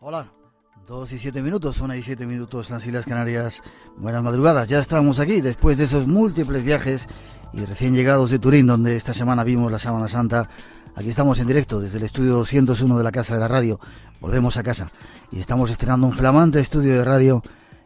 Hola, 2 y 7 minutos, 1 y 7 minutos en las Islas Canarias. Buenas madrugadas, ya estamos aquí después de esos múltiples viajes y recién llegados de Turín, donde esta semana vimos la Sábana Santa. Aquí estamos en directo desde el estudio 201 de la Casa de la Radio. Volvemos a casa y estamos estrenando un flamante estudio de radio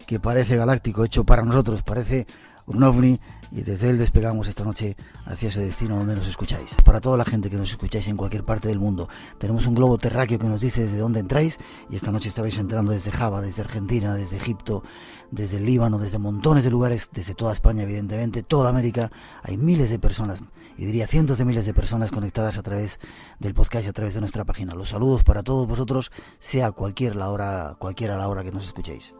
que parece galáctico, hecho para nosotros, parece un ovni, y desde él despegamos esta noche hacia ese destino donde nos escucháis. Para toda la gente que nos escucháis en cualquier parte del mundo, tenemos un globo terráqueo que nos dice desde dónde entráis, y esta noche estabais entrando desde Java, desde Argentina, desde Egipto, desde el Líbano, desde montones de lugares, desde toda España, evidentemente, toda América. Hay miles de personas, y diría cientos de miles de personas conectadas a través del podcast y a través de nuestra página. Los saludos para todos vosotros, sea cualquiera la hora que nos escuchéis.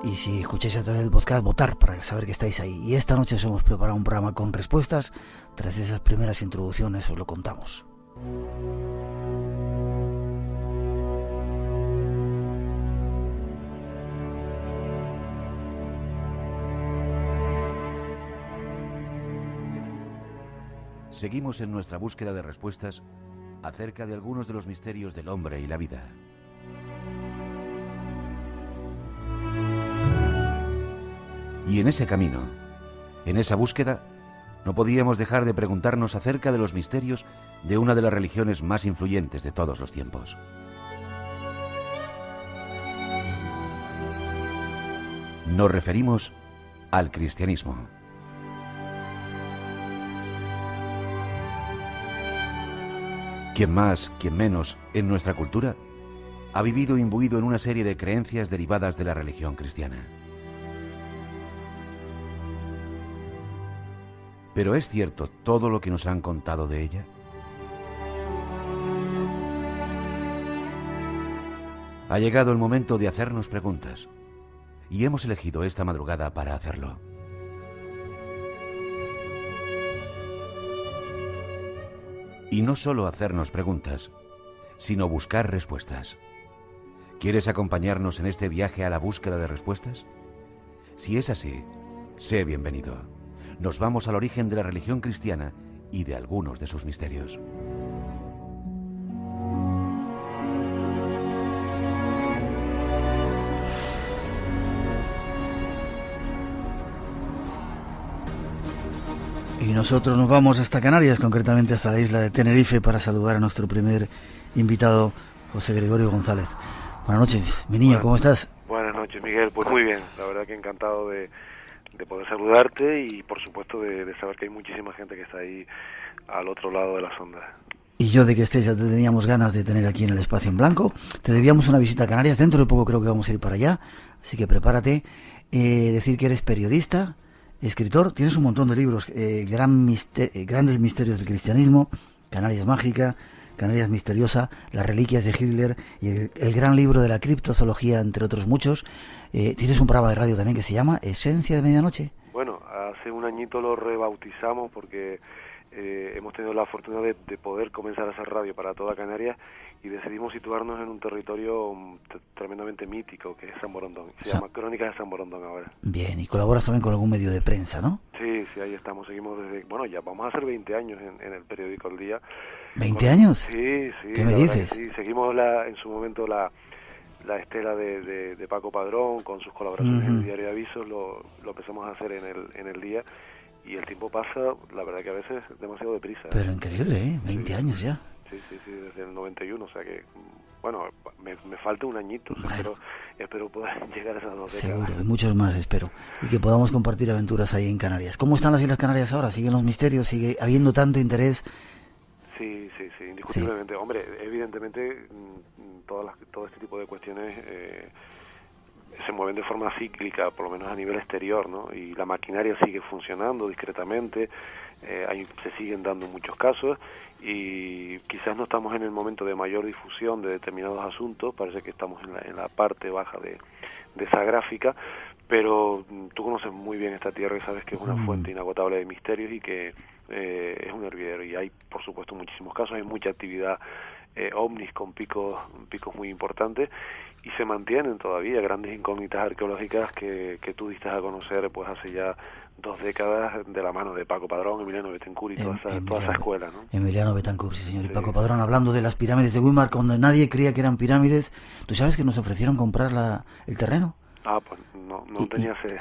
Y si escucháis a través del podcast, votar para saber que estáis ahí. Y esta noche os hemos preparado un programa con respuestas. Tras esas primeras introducciones os lo contamos. Seguimos en nuestra búsqueda de respuestas acerca de algunos de los misterios del hombre y la vida. Y en ese camino, en esa búsqueda, no podíamos dejar de preguntarnos acerca de los misterios de una de las religiones más influyentes de todos los tiempos. Nos referimos al cristianismo. Quien más, quien menos, en nuestra cultura, ha vivido imbuido en una serie de creencias derivadas de la religión cristiana. ¿Pero es cierto todo lo que nos han contado de ella? Ha llegado el momento de hacernos preguntas, y hemos elegido esta madrugada para hacerlo. Y no solo hacernos preguntas, sino buscar respuestas. ¿Quieres acompañarnos en este viaje a la búsqueda de respuestas? Si es así, sé bienvenido. Nos vamos al origen de la religión cristiana y de algunos de sus misterios. Y nosotros nos vamos hasta Canarias, concretamente hasta la isla de Tenerife, para saludar a nuestro primer invitado, José Gregorio González. Buenas noches, mi niño, ¿cómo estás? Buenas noches, Miguel. Pues muy bien, la verdad que encantado de poder saludarte y por supuesto de saber que hay muchísima gente que está ahí al otro lado de las ondas. Y yo de que estés, ya te teníamos ganas de tener aquí en el Espacio en Blanco. Te debíamos una visita a Canarias, dentro de poco creo que vamos a ir para allá, así que prepárate. Decir que eres periodista, escritor, tienes un montón de libros, Grandes Misterios del Cristianismo, Canarias Mágica, Canarias Misteriosa, Las Reliquias de Hitler y el gran libro de la criptozoología, entre otros muchos. Tienes un programa de radio también que se llama Esencia de Medianoche. Bueno, hace un añito lo rebautizamos porque hemos tenido la fortuna de poder comenzar a hacer radio para toda Canarias y decidimos situarnos en un territorio tremendamente mítico que es San Borondón. Se llama Crónicas de San Borondón ahora. Bien, y colaboras también con algún medio de prensa, ¿no? Sí, ahí estamos, seguimos desde, bueno, ya vamos a hacer 20 años en el periódico El Día. ¿20 años? Sí. ¿Qué me dices? Sí, seguimos en su momento la estela de Paco Padrón con sus colaboraciones en el Diario de Avisos, lo empezamos a hacer en el Día y el tiempo pasa, la verdad que a veces demasiado deprisa. Pero increíble, ¿eh? 20 años ya. Sí, desde el 91, o sea que, bueno, me falta un añito, bueno. espero poder llegar a esas 2 décadas. Seguro, y muchos más espero, y que podamos compartir aventuras ahí en Canarias. ¿Cómo están las Islas Canarias ahora? ¿Siguen los misterios? ¿Sigue habiendo tanto interés? Sí, indiscutiblemente. Sí. Hombre, evidentemente todo este tipo de cuestiones se mueven de forma cíclica, por lo menos a nivel exterior, ¿no? Y la maquinaria sigue funcionando discretamente, se siguen dando muchos casos y quizás no estamos en el momento de mayor difusión de determinados asuntos, parece que estamos en la parte baja de esa gráfica, pero tú conoces muy bien esta tierra y sabes que es una fuente inagotable de misterios y que es un hervidero y hay por supuesto muchísimos casos, hay mucha actividad ovnis con picos muy importantes, y se mantienen todavía grandes incógnitas arqueológicas que tú diste a conocer pues hace ya 2 décadas, de la mano de Paco Padrón, Emiliano Betancourt y toda esa escuela, ¿no? Emiliano Betancourt, sí señor, y Paco Padrón, hablando de las pirámides de Weimar, cuando nadie creía que eran pirámides. ¿Tú sabes que nos ofrecieron comprar el terreno? Pues no tenía ese...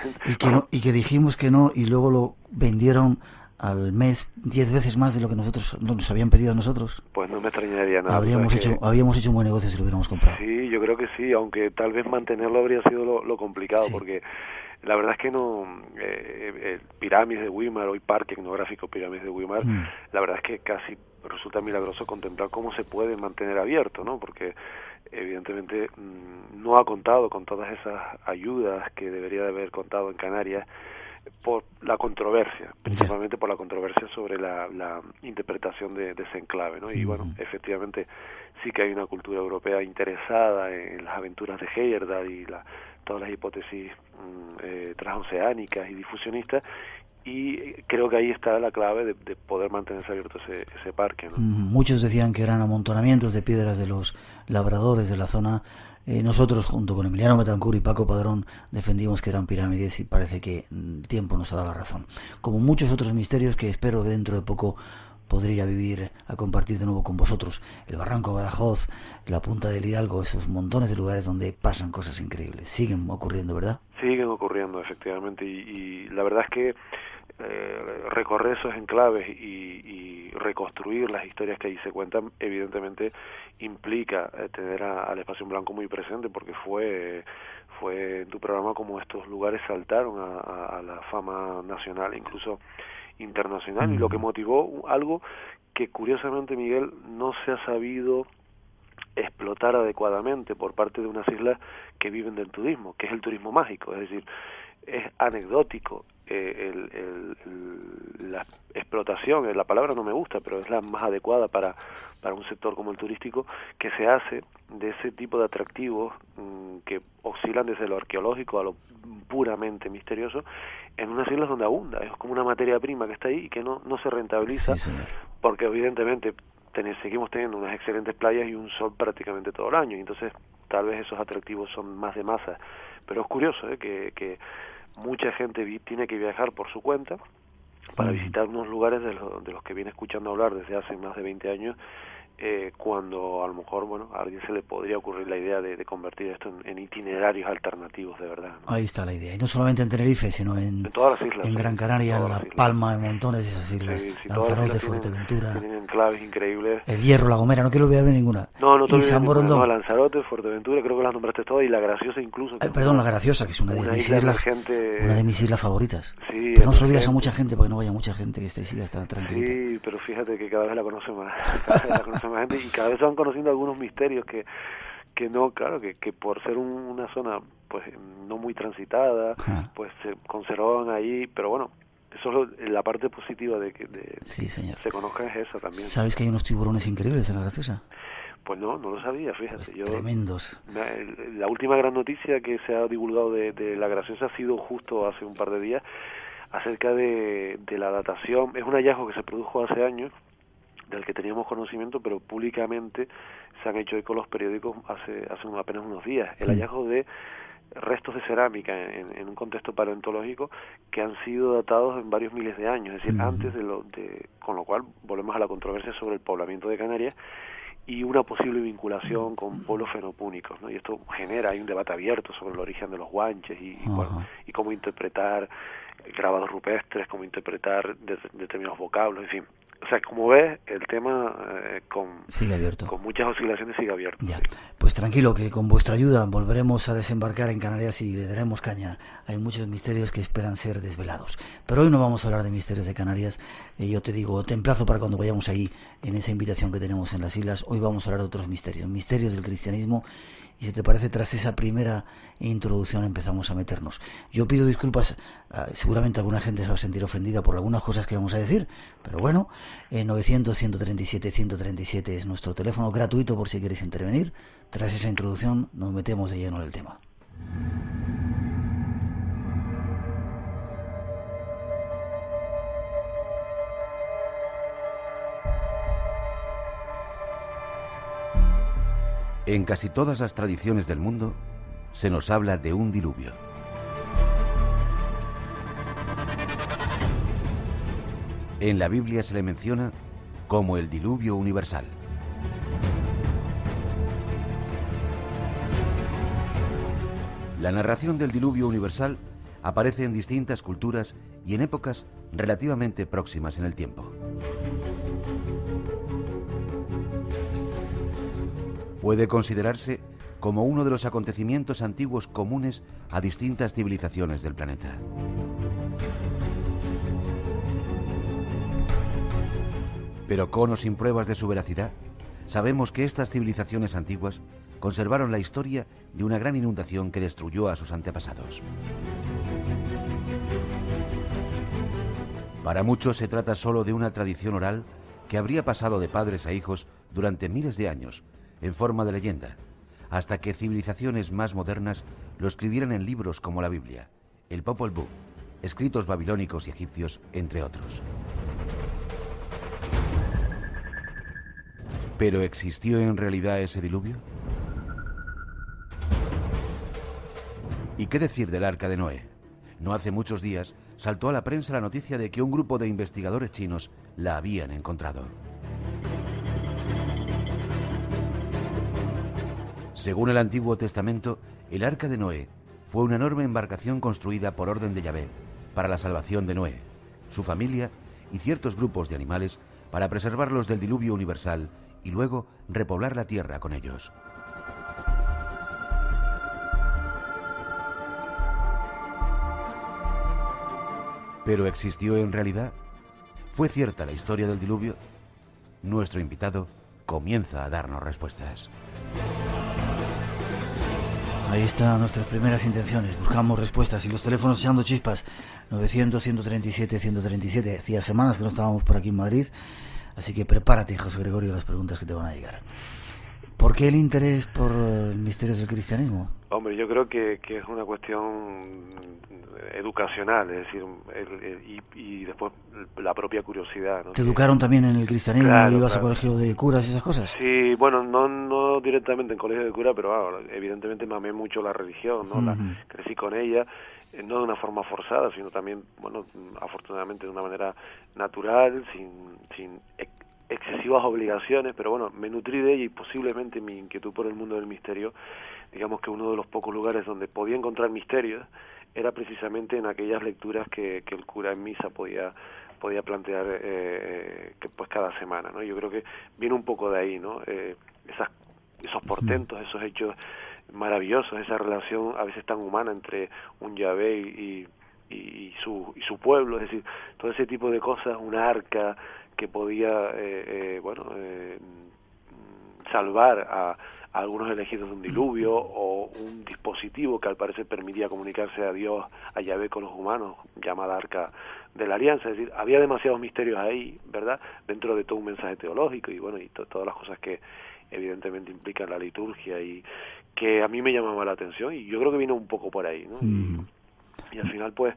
Y que dijimos que no, y luego lo vendieron al mes 10 veces más de lo que nos habían pedido a nosotros. Pues no me extrañaría nada. Habíamos hecho un buen negocio si lo hubiéramos comprado. Sí, yo creo que sí, aunque tal vez mantenerlo habría sido lo complicado, sí. Porque la verdad es que pirámides de Weimar, hoy Parque Etnográfico Pirámides de Weimar, la verdad es que casi resulta milagroso contemplar cómo se puede mantener abierto, ¿no? Porque evidentemente no ha contado con todas esas ayudas que debería de haber contado en Canarias, por la controversia, principalmente por la controversia sobre la interpretación de ese enclave, ¿no? Y bueno, efectivamente sí que hay una cultura europea interesada en las aventuras de Heyerdahl y todas las hipótesis transoceánicas y difusionistas, y creo que ahí está la clave de poder mantenerse abierto ese parque, ¿no? Muchos decían que eran amontonamientos de piedras de los labradores de la zona. Nosotros, junto con Emiliano Betancourt y Paco Padrón, defendimos que eran pirámides, y parece que el tiempo nos ha dado la razón. Como muchos otros misterios que espero que dentro de poco podré ir a vivir, a compartir de nuevo con vosotros. El Barranco de Badajoz, la Punta del Hidalgo, esos montones de lugares donde pasan cosas increíbles. Siguen ocurriendo, ¿verdad? Siguen ocurriendo, efectivamente, y la verdad es que recorrer esos enclaves y reconstruir las historias que ahí se cuentan, evidentemente implica tener al Espacio en Blanco muy presente, porque fue en tu programa como estos lugares saltaron a la fama nacional, incluso internacional, y lo que motivó algo que curiosamente, Miguel, no se ha sabido explotar adecuadamente por parte de unas islas que viven del turismo, que es el turismo mágico. Es decir, es anecdótico la explotación, la palabra no me gusta, pero es la más adecuada para un sector como el turístico, que se hace de ese tipo de atractivos que oscilan desde lo arqueológico a lo puramente misterioso, en unas islas donde abunda. Es como una materia prima que está ahí y que no se rentabiliza, sí, porque evidentemente seguimos teniendo unas excelentes playas y un sol prácticamente todo el año, y entonces tal vez esos atractivos son más de masa. Pero es curioso que mucha gente tiene que viajar por su cuenta para visitar unos lugares de los que viene escuchando hablar desde hace más de 20 años, cuando a lo mejor, a alguien se le podría ocurrir la idea de convertir esto en itinerarios alternativos de verdad, ¿no? Ahí está la idea, y no solamente en Tenerife, sino en todas las islas, en Gran Canaria, en La Palma, en montones de esas islas, Lanzarote, Fuerteventura, tienen enclaves increíbles, El Hierro, La Gomera, no quiero olvidarme ninguna, y San Borondón. No, Lanzarote, Fuerteventura, creo que las nombraste todas, y La Graciosa incluso, perdón, La Graciosa, que es una de mis islas favoritas, sí, pero no se lo digas a mucha gente, porque no vaya mucha gente, que esté siga está tranquilita. Sí, pero fíjate que cada vez la conoce más, gente, y cada vez se van conociendo algunos misterios que no, claro, que por ser una zona pues no muy transitada, pues se conservaban ahí, pero bueno, eso es la parte positiva de que sí, señor, se conozca, es esa también. ¿Sabes que hay unos tiburones increíbles en La Graciosa? Pues no lo sabía, fíjate. Pues tremendos. La última gran noticia que se ha divulgado de La Graciosa ha sido justo hace un par de días, acerca de la datación. Es un hallazgo que se produjo hace años, del que teníamos conocimiento, pero públicamente se han hecho eco los periódicos hace apenas unos días. El hallazgo de restos de cerámica en un contexto paleontológico que han sido datados en varios miles de años, es decir, antes con lo cual volvemos a la controversia sobre el poblamiento de Canarias y una posible vinculación con pueblos fenopúnicos, ¿no? Y esto hay un debate abierto sobre el origen de los guanches y cómo interpretar grabados rupestres, cómo interpretar determinados vocablos, en fin. O sea, como ves, el tema sigue abierto. Con muchas oscilaciones sigue abierto. Ya, pues tranquilo, que con vuestra ayuda volveremos a desembarcar en Canarias y le daremos caña. Hay muchos misterios que esperan ser desvelados. Pero hoy no vamos a hablar de misterios de Canarias. Yo te digo, te emplazo para cuando vayamos ahí, en esa invitación que tenemos en las islas. Hoy vamos a hablar de otros misterios del cristianismo. Y si te parece, tras esa primera introducción empezamos a meternos. Yo pido disculpas, seguramente alguna gente se va a sentir ofendida por algunas cosas que vamos a decir, pero bueno, 900-137-137 es nuestro teléfono gratuito por si queréis intervenir. Tras esa introducción nos metemos de lleno en el tema. En casi todas las tradiciones del mundo se nos habla de un diluvio. En la Biblia se le menciona como el diluvio universal. La narración del diluvio universal aparece en distintas culturas y en épocas relativamente próximas en el tiempo. Puede considerarse como uno de los acontecimientos antiguos comunes a distintas civilizaciones del planeta. Pero con o sin pruebas de su veracidad, sabemos que estas civilizaciones antiguas conservaron la historia de una gran inundación que destruyó a sus antepasados. Para muchos se trata solo de una tradición oral que habría pasado de padres a hijos durante miles de años, en forma de leyenda, hasta que civilizaciones más modernas lo escribieran en libros como la Biblia, el Popol Vuh, escritos babilónicos y egipcios, entre otros. ¿Pero existió en realidad ese diluvio? ¿Y qué decir del Arca de Noé? No hace muchos días saltó a la prensa la noticia de que un grupo de investigadores chinos la habían encontrado. Según el Antiguo Testamento, el Arca de Noé fue una enorme embarcación construida por orden de Yahvé para la salvación de Noé, su familia y ciertos grupos de animales para preservarlos del diluvio universal y luego repoblar la tierra con ellos. ¿Pero existió en realidad? ¿Fue cierta la historia del diluvio? Nuestro invitado comienza a darnos respuestas. Ahí están nuestras primeras intenciones, buscamos respuestas y los teléfonos echando chispas. 900-137-137. Hacía semanas que no estábamos por aquí en Madrid, así que prepárate, José Gregorio, las preguntas que te van a llegar. ¿Por qué el interés por misterios del cristianismo? Hombre, yo creo que es una cuestión educacional, es decir, y después la propia curiosidad, ¿no? ¿Te educaron también en el cristianismo? Claro, ¿Ibas claro. a colegio de curas y esas cosas? Sí, bueno, no directamente en colegio de cura, pero evidentemente me amé mucho la religión, ¿no? Crecí con ella, no de una forma forzada, sino también, bueno, afortunadamente de una manera natural, sin excesivas obligaciones, pero bueno, me nutrí de ella y posiblemente mi inquietud por el mundo del misterio, digamos que uno de los pocos lugares donde podía encontrar misterios era precisamente en aquellas lecturas que el cura en misa podía plantear que pues cada semana, ¿no? Yo creo que viene un poco de ahí, ¿no? Esos portentos, esos hechos maravillosos, esa relación a veces tan humana entre un Yahvé y su pueblo, es decir, todo ese tipo de cosas, una arca que podía salvar a algunos elegidos de un diluvio, o un dispositivo que al parecer permitía comunicarse a Dios, a Yahvé con los humanos, llamada Arca de la Alianza. Es decir, había demasiados misterios ahí, ¿verdad?, dentro de todo un mensaje teológico y bueno, y todas las cosas que evidentemente implican la liturgia y que a mí me llamaba la atención, y yo creo que vino un poco por ahí, ¿no? Y al final, pues,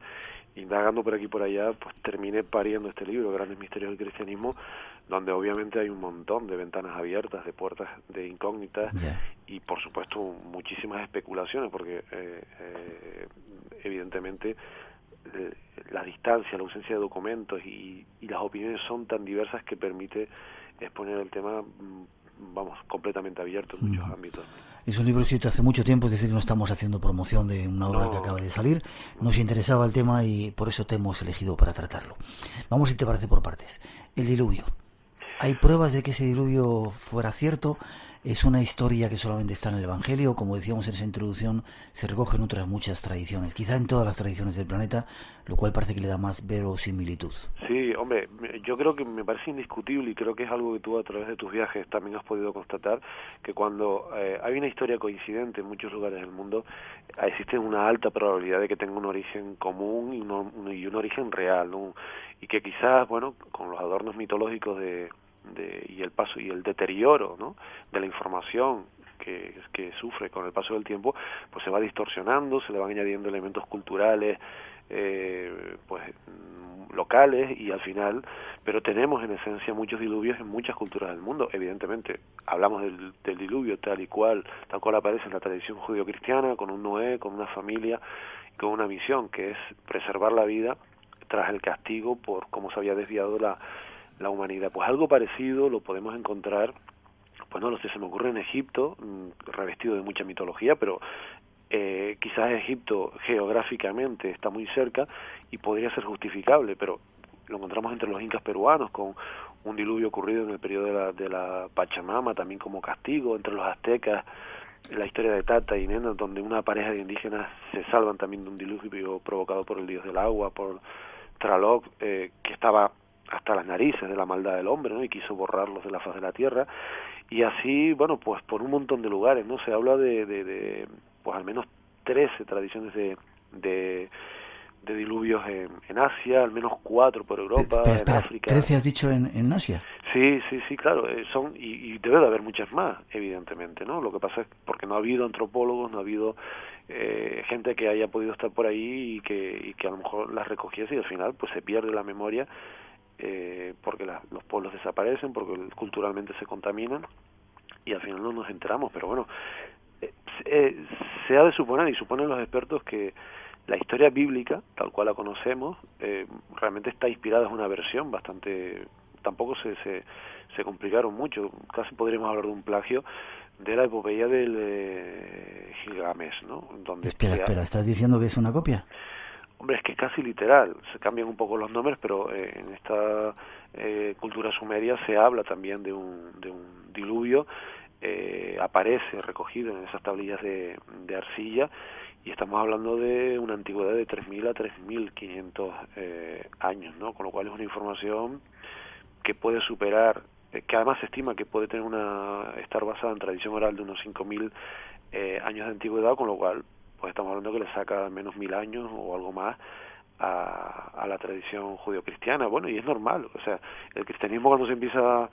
indagando por aquí y por allá, pues terminé pariendo este libro, Grandes Misterios del Cristianismo, donde obviamente hay un montón de ventanas abiertas, de puertas de incógnitas, y por supuesto muchísimas especulaciones, porque evidentemente la distancia, la ausencia de documentos y las opiniones son tan diversas que permite exponer el tema, vamos, completamente abierto en muchos ámbitos. Es un libro escrito hace mucho tiempo, es decir, no estamos haciendo promoción de una obra que acaba de salir. Nos interesaba el tema y por eso te hemos elegido para tratarlo. Vamos, si te parece, por partes. El diluvio. ¿Hay pruebas de que ese diluvio fuera cierto? ¿Es una historia que solamente está en el Evangelio? Como decíamos en esa introducción, se recogen otras muchas tradiciones, quizá en todas las tradiciones del planeta, lo cual parece que le da más verosimilitud. Sí, hombre, yo creo que me parece indiscutible, y creo que es algo que tú a través de tus viajes también has podido constatar, que cuando hay una historia coincidente en muchos lugares del mundo, existe una alta probabilidad de que tenga un origen común y un origen real, ¿no? Y que quizás, bueno, con los adornos mitológicos y el paso y el deterioro, ¿no?, de la información que sufre con el paso del tiempo, pues se va distorsionando, se le van añadiendo elementos culturales pues locales y al final, pero tenemos en esencia muchos diluvios en muchas culturas del mundo. Evidentemente hablamos del diluvio tal cual aparece en la tradición judio-cristiana, con un Noé, con una familia, con una misión que es preservar la vida tras el castigo por cómo se había desviado la humanidad. Pues algo parecido lo podemos encontrar, pues no lo sé, se me ocurre en Egipto, revestido de mucha mitología, pero quizás Egipto geográficamente está muy cerca y podría ser justificable, pero lo encontramos entre los incas peruanos con un diluvio ocurrido en el periodo de la Pachamama, también como castigo, entre los aztecas, la historia de Tata y Nena, donde una pareja de indígenas se salvan también de un diluvio provocado por el dios del agua, por Tlaloc, que estaba hasta las narices de la maldad del hombre, ¿no? Y quiso borrarlos de la faz de la tierra. Y así, bueno, pues por un montón de lugares, ¿no? Se habla de pues al menos 13 tradiciones de diluvios en Asia, al menos 4 por Europa, en África. 13 has dicho en Asia. Sí, claro, son y debe de haber muchas más, evidentemente, ¿no? Lo que pasa es porque no ha habido antropólogos, no ha habido gente que haya podido estar por ahí y que a lo mejor las recogiese y al final pues se pierde la memoria porque los pueblos desaparecen, porque culturalmente se contaminan y al final no nos enteramos, pero bueno, se ha de suponer y suponen los expertos que la historia bíblica, tal cual la conocemos, realmente está inspirada en una versión bastante... Tampoco se complicaron mucho, casi podríamos hablar de un plagio de la epopeya del Gilgamesh, ¿no? Donde espera, ¿estás diciendo que es una copia? Hombre, es que es casi literal, se cambian un poco los nombres, pero en esta cultura sumeria se habla también de un diluvio, aparece recogido en esas tablillas de arcilla, y estamos hablando de una antigüedad de 3.000 a 3.500 años, ¿no? Con lo cual es una información que puede superar, que además se estima que puede tener estar basada en tradición oral de unos 5.000 años de antigüedad, con lo cual pues estamos hablando que le saca al menos 1.000 años o algo más a la tradición judio-cristiana. Bueno, y es normal, o sea, el cristianismo cuando se empieza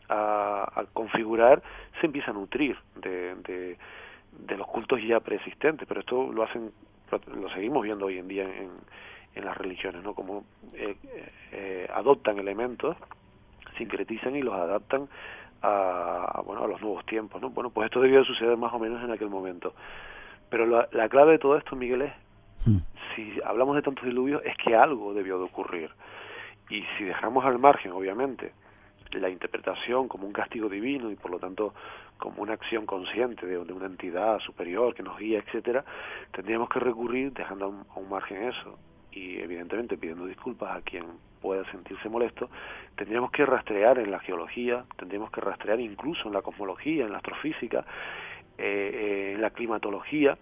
a configurar, se empieza a nutrir de los cultos ya preexistentes, pero esto lo seguimos viendo hoy en día en las religiones, ¿no? Como adoptan elementos, sincretizan y los adaptan a los nuevos tiempos, ¿no? Bueno, pues esto debió de suceder más o menos en aquel momento. Pero la clave de todo esto, Miguel, es, si hablamos de tantos diluvios, es que algo debió de ocurrir. Y si dejamos al margen, obviamente, la interpretación como un castigo divino y por lo tanto como una acción consciente de una entidad superior que nos guía, etcétera, tendríamos que recurrir, dejando a un margen eso, y evidentemente pidiendo disculpas a quien pueda sentirse molesto, tendríamos que rastrear en la geología, tendríamos que rastrear incluso en la cosmología, en la astrofísica, en la climatología,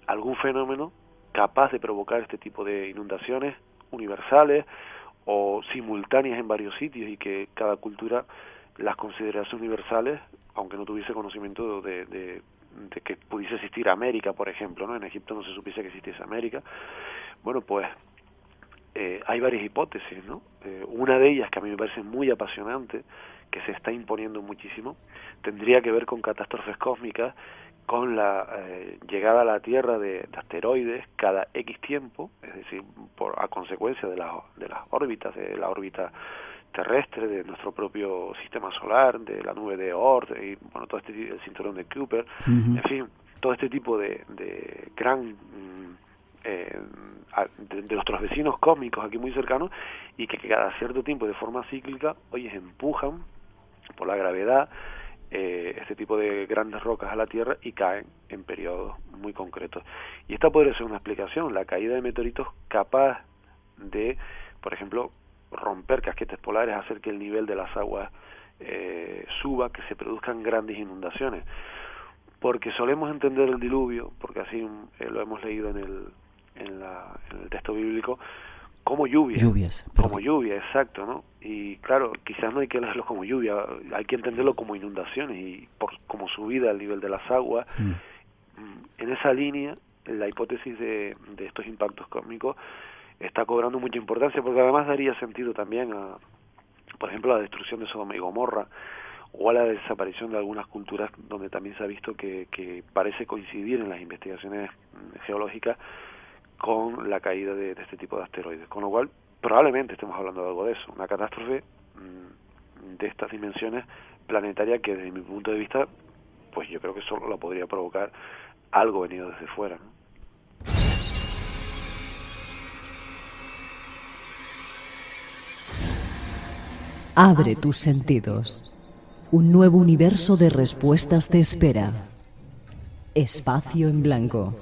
algún fenómeno capaz de provocar este tipo de inundaciones universales o simultáneas en varios sitios y que cada cultura las considerase universales, aunque no tuviese conocimiento de que pudiese existir América, por ejemplo, ¿no? En Egipto no se supiese que existiese América. Bueno, pues hay varias hipótesis, ¿no? Una de ellas, que a mí me parece muy apasionante, que se está imponiendo muchísimo, tendría que ver con catástrofes cósmicas, con la llegada a la Tierra de asteroides cada X tiempo, es decir, a consecuencia de las órbitas, de la órbita terrestre, de nuestro propio sistema solar, de la nube de Oort, y bueno, todo el cinturón de Kuiper, en fin, todo este tipo de gran... de nuestros vecinos cósmicos aquí muy cercanos, y que cada cierto tiempo de forma cíclica, empujan por la gravedad este tipo de grandes rocas a la Tierra y caen en periodos muy concretos. Y esta podría ser una explicación, la caída de meteoritos capaz de, por ejemplo, romper casquetes polares, hacer que el nivel de las aguas suba, que se produzcan grandes inundaciones. Porque solemos entender el diluvio, porque así lo hemos leído en el texto bíblico, como lluvias, como lluvia, exacto, ¿no? Y claro, quizás no hay que leerlo como lluvia, hay que entenderlo como inundaciones y como subida al nivel de las aguas. En esa línea, la hipótesis de estos impactos cósmicos está cobrando mucha importancia, porque además daría sentido también a, por ejemplo, a la destrucción de Sodoma y Gomorra, o a la desaparición de algunas culturas donde también se ha visto que parece coincidir en las investigaciones geológicas con la caída de este tipo de asteroides. Con lo cual, probablemente estemos hablando de algo de eso, una catástrofe de estas dimensiones planetarias que desde mi punto de vista, pues yo creo que solo la podría provocar algo venido desde fuera, ¿no? Abre tus sentidos. Un nuevo universo de respuestas te espera. Espacio en Blanco,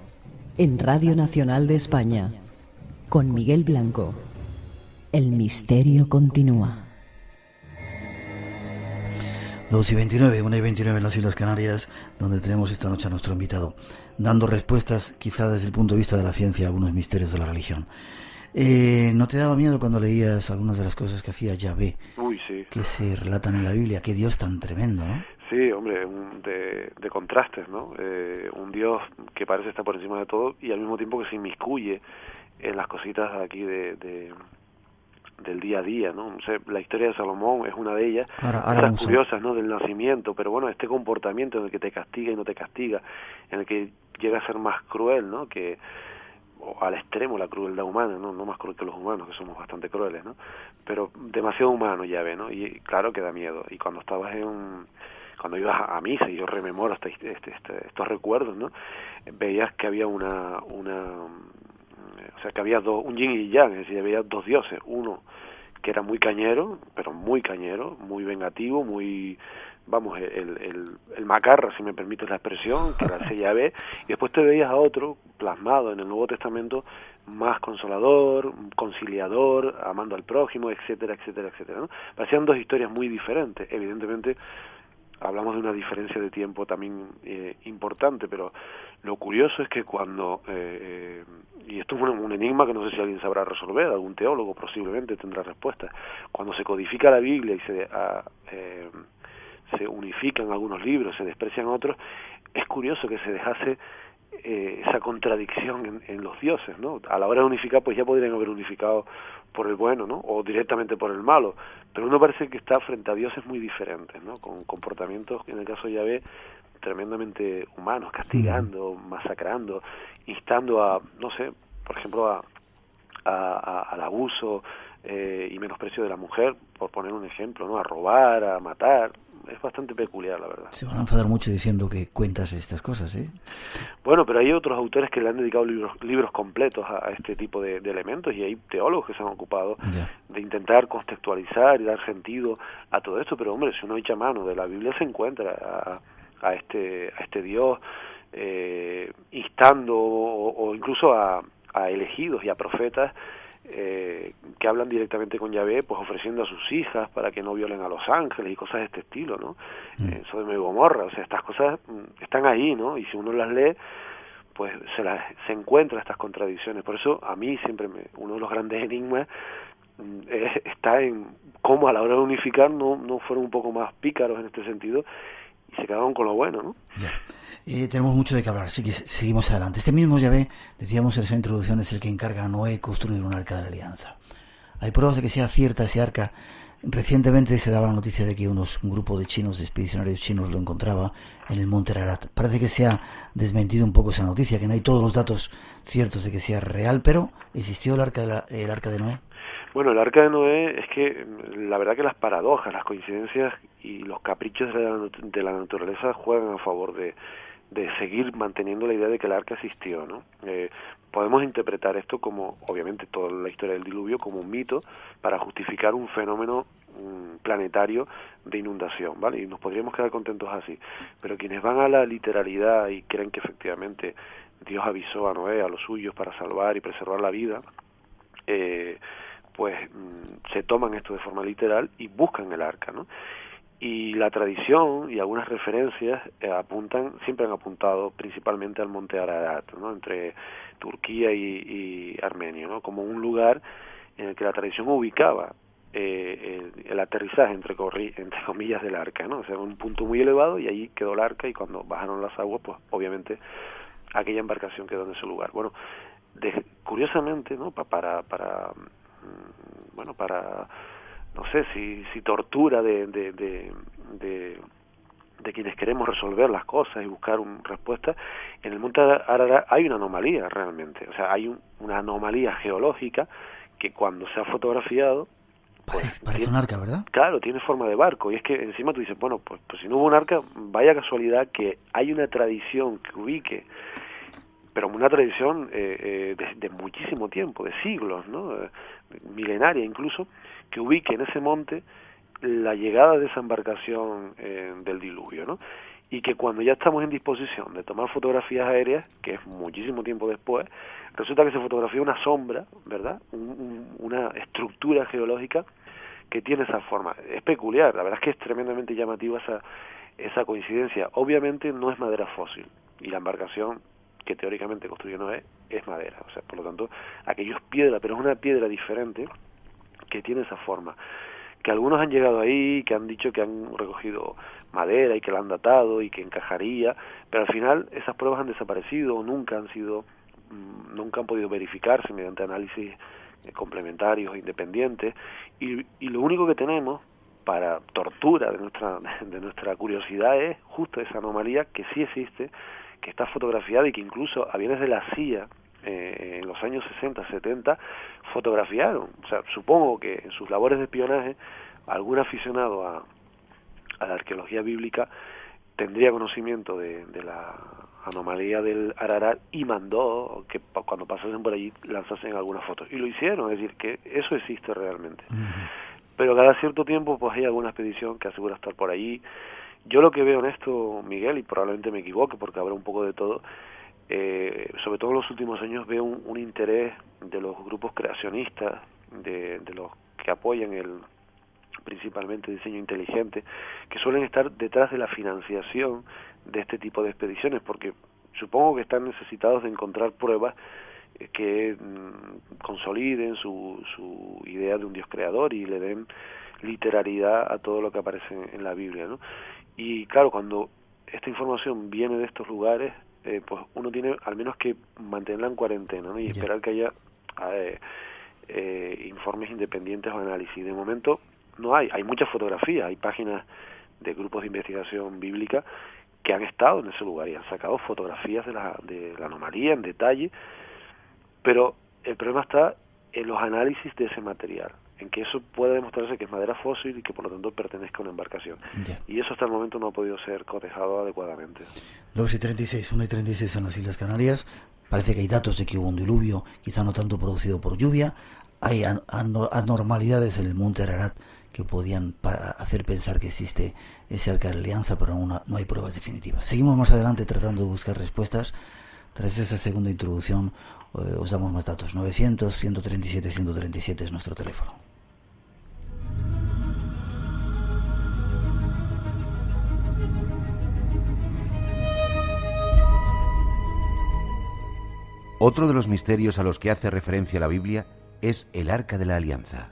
en Radio Nacional de España, con Miguel Blanco. El misterio continúa. 2:29, 1:29 en las Islas Canarias, donde tenemos esta noche a nuestro invitado, dando respuestas, quizá desde el punto de vista de la ciencia, a algunos misterios de la religión. ¿No te daba miedo cuando leías algunas de las cosas que hacía Yahvé? Uy, sí. Que se relatan en la Biblia. Qué Dios tan tremendo, ¿no? Sí, hombre, de contrastes, ¿no? Un Dios que parece estar por encima de todo y al mismo tiempo que se inmiscuye en las cositas aquí del día a día, ¿no? O sea, la historia de Salomón es una de ellas, ahora curiosas, ¿no? Del nacimiento, pero bueno, este comportamiento en el que te castiga y no te castiga, en el que llega a ser más cruel, ¿no? Que o al extremo la crueldad humana, ¿no? No más cruel que los humanos, que somos bastante crueles, ¿no? Pero demasiado humano, ya ve, ¿no? Y claro que da miedo. Y cuando cuando ibas a misa, y yo rememoro estos recuerdos, ¿no? Veías que había o sea, que había un yin y yang, es decir, había dos dioses, uno que era muy cañero, pero muy cañero, muy vengativo, muy, vamos, el macarra, si me permites la expresión, que era el Yahvé, y después te veías a otro plasmado en el Nuevo Testamento, más consolador, conciliador, amando al prójimo, etcétera, etcétera, etcétera, ¿no? Parecían dos historias muy diferentes. Evidentemente hablamos de una diferencia de tiempo también importante, pero lo curioso es que cuando y esto es un enigma que no sé si alguien sabrá resolver, algún teólogo posiblemente tendrá respuesta. Cuando se codifica la Biblia y se unifican algunos libros, se desprecian otros, es curioso que se dejase esa contradicción en los dioses, ¿no? A la hora de unificar, pues ya podrían haber unificado por el bueno, ¿no? O directamente por el malo, pero uno parece que está frente a dioses muy diferentes, ¿no? Con comportamientos, en el caso de Yahvé, tremendamente humanos, castigando, masacrando, instando a, no sé, por ejemplo, al abuso y menosprecio de la mujer, por poner un ejemplo, ¿no? A robar, a matar. Es bastante peculiar, la verdad. Se van a enfadar mucho diciendo que cuentas estas cosas, ¿eh? Bueno, pero hay otros autores que le han dedicado libros completos a este tipo de elementos, y hay teólogos que se han ocupado de intentar contextualizar y dar sentido a todo esto, pero hombre, si uno echa mano de la Biblia se encuentra a este Dios instando o incluso a elegidos y a profetas que hablan directamente con Yahvé, pues ofreciendo a sus hijas para que no violen a los ángeles y cosas de este estilo, ¿no? Sodoma y Gomorra, o sea, estas cosas están ahí, ¿no? Y si uno las lee, pues se encuentra estas contradicciones. Por eso a mí siempre uno de los grandes enigmas está en cómo a la hora de unificar no fueron un poco más pícaros en este sentido y se quedaron con lo bueno, ¿no? Tenemos mucho de qué hablar, así que seguimos adelante. Este mismo Yahvé, decíamos en esa introducción, es el que encarga a Noé construir un arca de la alianza. Hay pruebas de que sea cierta ese arca. Recientemente se daba la noticia de que un grupo de chinos, de expedicionarios chinos, lo encontraba en el monte Ararat. Parece que se ha desmentido un poco esa noticia, que no hay todos los datos ciertos de que sea real, pero ¿existió el arca de Noé? Bueno, el arca de Noé es que la verdad que las paradojas, las coincidencias y los caprichos de la naturaleza juegan a favor de seguir manteniendo la idea de que el arca existió, ¿no? Podemos interpretar esto como, obviamente, toda la historia del diluvio como un mito para justificar un fenómeno planetario de inundación, ¿vale? Y nos podríamos quedar contentos así. Pero quienes van a la literalidad y creen que efectivamente Dios avisó a Noé, a los suyos, para salvar y preservar la vida, pues se toman esto de forma literal y buscan el arca, ¿no? Y la tradición y algunas referencias siempre han apuntado principalmente al monte Ararat, ¿no? Entre Turquía y Armenia, ¿no? Como un lugar en el que la tradición ubicaba el aterrizaje, entre comillas, del arca, ¿no? O sea, un punto muy elevado, y allí quedó el arca, y cuando bajaron las aguas, pues obviamente aquella embarcación quedó en ese lugar. Bueno, curiosamente, ¿no? Para no sé si tortura de quienes queremos resolver las cosas y buscar respuestas, en el monte Ararat hay una anomalía realmente. O sea, hay una anomalía geológica que cuando se ha fotografiado... Parece un arca, ¿verdad? Claro, tiene forma de barco. Y es que encima tú dices, bueno, pues si no hubo un arca, vaya casualidad que hay una tradición que ubique, pero una tradición de muchísimo tiempo, de siglos, ¿no? Milenaria incluso, que ubique en ese monte la llegada de esa embarcación del diluvio, ¿no? Y que cuando ya estamos en disposición de tomar fotografías aéreas, que es muchísimo tiempo después, resulta que se fotografía una sombra, ¿verdad? Una estructura geológica que tiene esa forma. Es peculiar, la verdad es que es tremendamente llamativa esa coincidencia. Obviamente no es madera fósil, y la embarcación que teóricamente construyó Noé es madera, o sea, por lo tanto, aquello es piedra, pero es una piedra diferente que tiene esa forma. Que algunos han llegado ahí, que han dicho que han recogido madera y que la han datado y que encajaría, pero al final esas pruebas han desaparecido o nunca han podido verificarse mediante análisis complementarios e independientes, y lo único que tenemos para tortura de nuestra curiosidad es justo esa anomalía que sí existe, que está fotografiada y que incluso aviones de la CIA en los años 60, 70 fotografiaron. O sea, supongo que en sus labores de espionaje algún aficionado a la arqueología bíblica tendría conocimiento de la anomalía del Ararat y mandó que cuando pasasen por allí lanzasen algunas fotos. Y lo hicieron, es decir, que eso existe realmente. Pero cada cierto tiempo pues hay alguna expedición que asegura estar por allí. Yo lo que veo en esto, Miguel, y probablemente me equivoque porque habrá un poco de todo, sobre todo en los últimos años veo un interés de los grupos creacionistas, de los que apoyan principalmente el diseño inteligente, que suelen estar detrás de la financiación de este tipo de expediciones, porque supongo que están necesitados de encontrar pruebas que consoliden su idea de un Dios creador y le den literalidad a todo lo que aparece en la Biblia, ¿no? Y claro, cuando esta información viene de estos lugares, pues uno tiene al menos que mantenerla en cuarentena, ¿no? Y esperar que haya informes independientes o análisis. De momento no hay muchas fotografías, hay páginas de grupos de investigación bíblica que han estado en ese lugar y han sacado fotografías de la anomalía en detalle, pero el problema está en los análisis de ese material, en que eso puede demostrarse que es madera fósil y que por lo tanto pertenezca a una embarcación. Y eso hasta el momento no ha podido ser cotejado adecuadamente. 2:36, 1:36 en las Islas Canarias. Parece que hay datos de que hubo un diluvio, quizá no tanto producido por lluvia. Hay anormalidades en el monte Ararat que podían hacer pensar que existe ese arca de alianza, pero no hay pruebas definitivas. Seguimos más adelante tratando de buscar respuestas. Tras esa segunda introducción os damos más datos. 900-137-137 es nuestro teléfono. Otro de los misterios a los que hace referencia la Biblia es el Arca de la Alianza.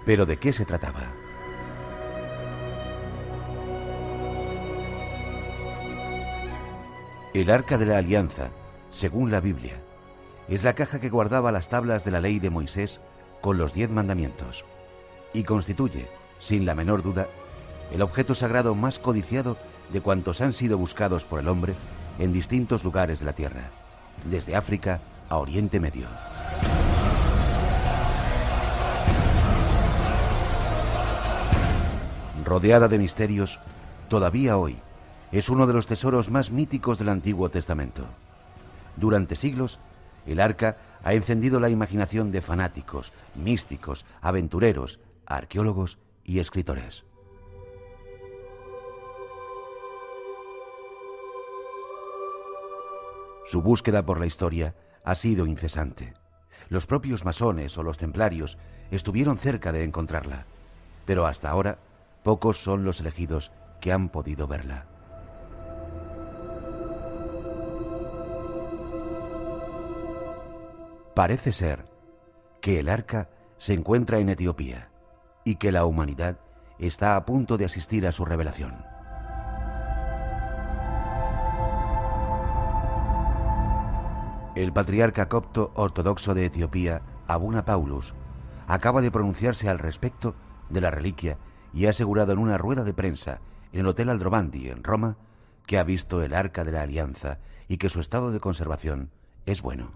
¿Pero de qué se trataba? El Arca de la Alianza, según la Biblia, es la caja que guardaba las tablas de la ley de Moisés con los 10 mandamientos y constituye, sin la menor duda, el objeto sagrado más codiciado de cuantos han sido buscados por el hombre en distintos lugares de la tierra, desde África a Oriente Medio. Rodeada de misterios, todavía hoy es uno de los tesoros más míticos del Antiguo Testamento. Durante siglos, el arca ha encendido la imaginación de fanáticos, místicos, aventureros, arqueólogos y escritores. Su búsqueda por la historia ha sido incesante. Los propios masones o los templarios estuvieron cerca de encontrarla, pero hasta ahora pocos son los elegidos que han podido verla. Parece ser que el arca se encuentra en Etiopía y que la humanidad está a punto de asistir a su revelación. El patriarca copto ortodoxo de Etiopía, Abuna Paulus, acaba de pronunciarse al respecto de la reliquia y ha asegurado en una rueda de prensa en el Hotel Aldrovandi, en Roma, que ha visto el Arca de la Alianza y que su estado de conservación es bueno.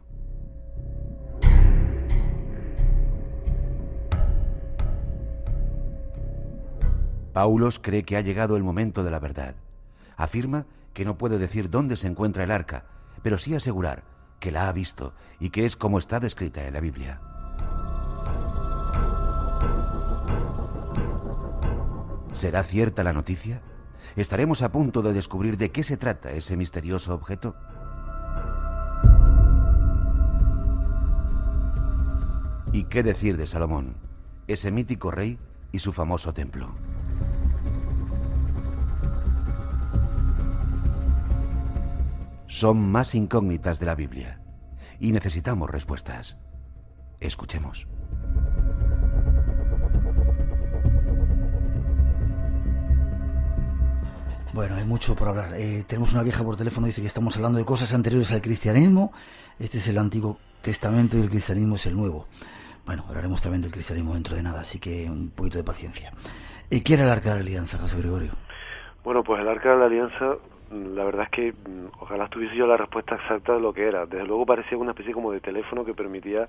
Paulos cree que ha llegado el momento de la verdad. Afirma que no puede decir dónde se encuentra el arca, pero sí asegurar que la ha visto y que es como está descrita en la Biblia. ¿Será cierta la noticia? ¿Estaremos a punto de descubrir de qué se trata ese misterioso objeto? ¿Y qué decir de Salomón, ese mítico rey y su famoso templo? Son más incógnitas de la Biblia y necesitamos respuestas. Escuchemos. Bueno, hay mucho por hablar. Tenemos una vieja por teléfono, dice que estamos hablando de cosas anteriores al cristianismo. Este es el Antiguo Testamento y el cristianismo es el Nuevo. Bueno, hablaremos también del cristianismo dentro de nada, así que un poquito de paciencia. ¿Qué era el Arca de la Alianza, José Gregorio? Bueno, pues el Arca de la Alianza, la verdad es que ojalá tuviese yo la respuesta exacta de lo que era. Desde luego parecía una especie como de teléfono que permitía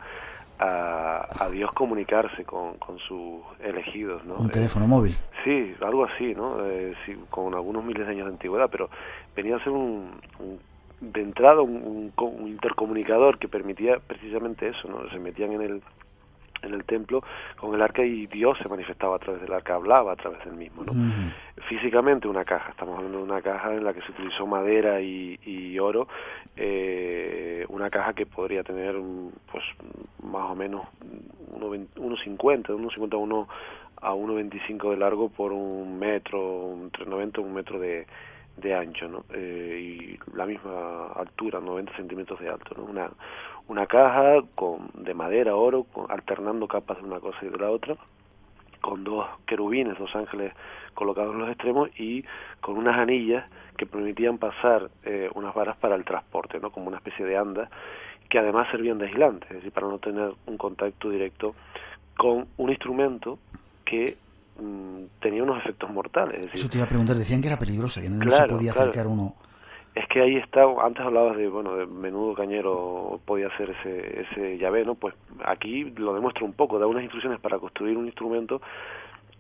a Dios comunicarse con sus elegidos, ¿no? ¿Un teléfono móvil? Sí, algo así, ¿no? Sí, con algunos miles de años de antigüedad, pero venía a ser de entrada un intercomunicador que permitía precisamente eso, ¿no? Se metían en el templo con el arca y Dios se manifestaba a través del arca, hablaba a través del mismo, ¿no? Físicamente una caja, estamos hablando de una caja en la que se utilizó madera y oro, una caja que podría tener pues más o menos 1,50 a 1,25 de largo por 1 metro, entre 90 y 1 metro de ancho, ¿no? Y la misma altura, 90 centímetros de alto, ¿no? Una caja de madera, oro, alternando capas de una cosa y de la otra, con 2 querubines, 2 ángeles colocados en los extremos y con unas anillas que permitían pasar unas varas para el transporte, ¿no? Como una especie de andas que además servían de aislante, es decir, para no tener un contacto directo con un instrumento que tenía unos efectos mortales. Es decir, eso te iba a preguntar, decían que era peligrosa, que no se podía acercar uno. Es que ahí está, antes hablabas de menudo cañero podía ser ese llave, ¿no? Pues aquí lo demuestra un poco, da unas instrucciones para construir un instrumento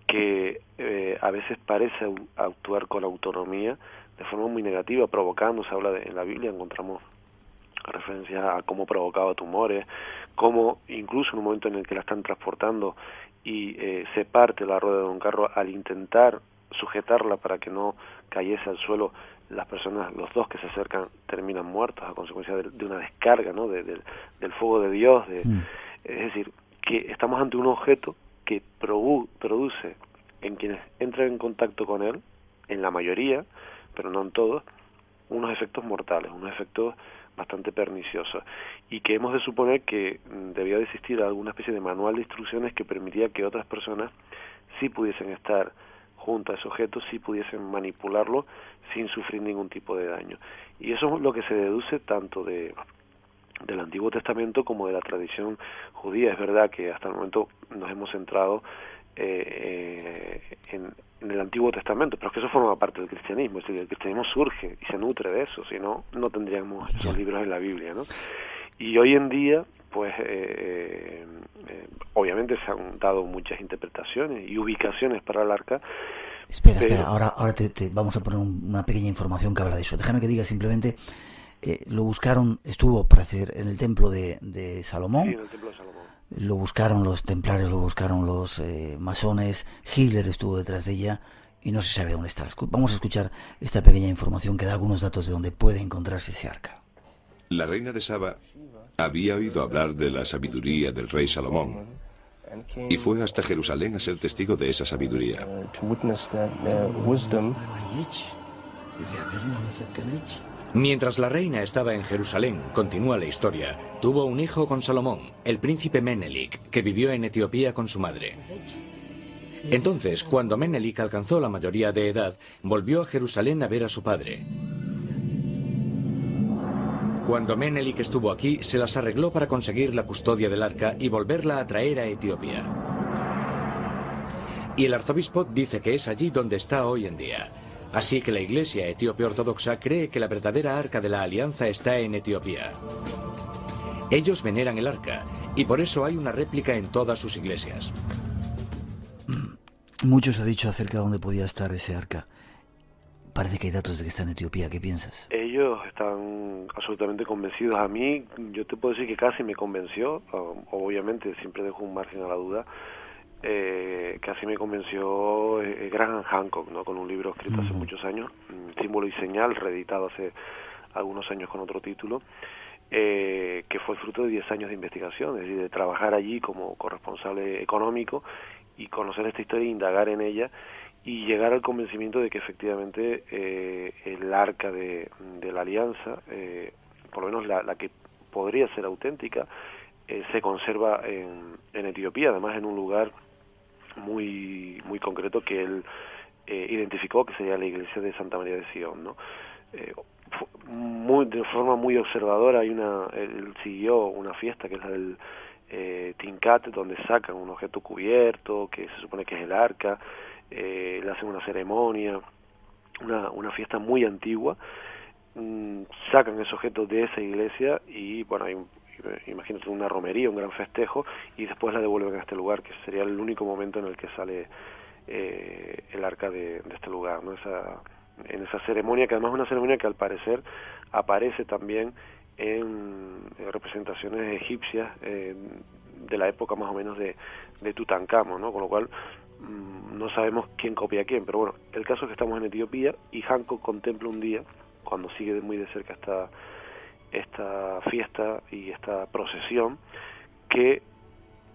que a veces parece actuar con autonomía de forma muy negativa, provocando, se habla en la Biblia, encontramos referencias a cómo provocaba tumores, cómo incluso en un momento en el que la están transportando y se parte la rueda de un carro al intentar sujetarla para que no cayese al suelo, las personas, los 2 que se acercan terminan muertos a consecuencia de una descarga, ¿no? del fuego de Dios. Es decir, que estamos ante un objeto que produce en quienes entran en contacto con él, en la mayoría, pero no en todos, unos efectos mortales, unos efectos bastante perniciosos, y que hemos de suponer que debía de existir alguna especie de manual de instrucciones que permitía que otras personas sí pudiesen estar junto a ese objeto, sí pudiesen manipularlo sin sufrir ningún tipo de daño. Y eso es lo que se deduce tanto del Antiguo Testamento como de la tradición judía. Es verdad que hasta el momento nos hemos centrado en el Antiguo Testamento, pero es que eso forma parte del cristianismo, es decir, el cristianismo surge y se nutre de eso, si no, no tendríamos esos libros en la Biblia, ¿no? Y hoy en día, pues, obviamente se han dado muchas interpretaciones y ubicaciones para el arca. Espera, ahora te vamos a poner una pequeña información que habla de eso. Déjame que diga simplemente, lo buscaron, estuvo para hacer en el templo de Salomón. Sí, en el templo de Salomón. Lo buscaron los templarios, lo buscaron los masones, Hitler estuvo detrás de ella y no se sabe dónde está. Vamos a escuchar esta pequeña información que da algunos datos de dónde puede encontrarse ese arca. La reina de Saba había oído hablar de la sabiduría del rey Salomón y fue hasta Jerusalén a ser testigo de esa sabiduría. Mientras la reina estaba en Jerusalén, continúa la historia, tuvo un hijo con Salomón, el príncipe Menelik, que vivió en Etiopía con su madre. Entonces, cuando Menelik alcanzó la mayoría de edad, volvió a Jerusalén a ver a su padre. Cuando Menelik estuvo aquí, se las arregló para conseguir la custodia del arca y volverla a traer a Etiopía. y el arzobispo dice que es allí donde está hoy en día. Así que la Iglesia etíope ortodoxa cree que la verdadera Arca de la Alianza está en Etiopía. Ellos veneran el arca, y por eso hay una réplica en todas sus iglesias. Mucho se ha dicho acerca de dónde podía estar ese arca. Parece que hay datos de que está en Etiopía. ¿Qué piensas? Ellos están absolutamente convencidos. A mí, yo te puedo decir que casi me convenció, obviamente siempre dejo un margen a la duda, casi me convenció Graham Hancock, ¿no? Con un libro escrito hace muchos años, Símbolo y Señal, reeditado hace algunos años con otro título, que fue fruto de 10 años de investigación, es decir, de trabajar allí como corresponsable económico y conocer esta historia e indagar en ella y llegar al convencimiento de que efectivamente el arca de la alianza, por lo menos la que podría ser auténtica, se conserva en Etiopía, además en un lugar muy concreto que él identificó, que sería la iglesia de Santa María de Sion, ¿no? De forma muy observadora, él siguió una fiesta que es la del Tinkat, donde sacan un objeto cubierto que se supone que es el arca, le hacen una ceremonia, una fiesta muy antigua, sacan ese objeto de esa iglesia y bueno, hay imagínate una romería, un gran festejo, y después la devuelven a este lugar, que sería el único momento en el que sale el arca de este lugar, ¿no? En esa ceremonia, que además es una ceremonia que al parecer aparece también en representaciones egipcias de la época más o menos de Tutankamón, ¿no? Con lo cual no sabemos quién copia a quién, pero bueno, el caso es que estamos en Etiopía y Hancock contempla un día, cuando sigue muy de cerca esta fiesta y esta procesión, que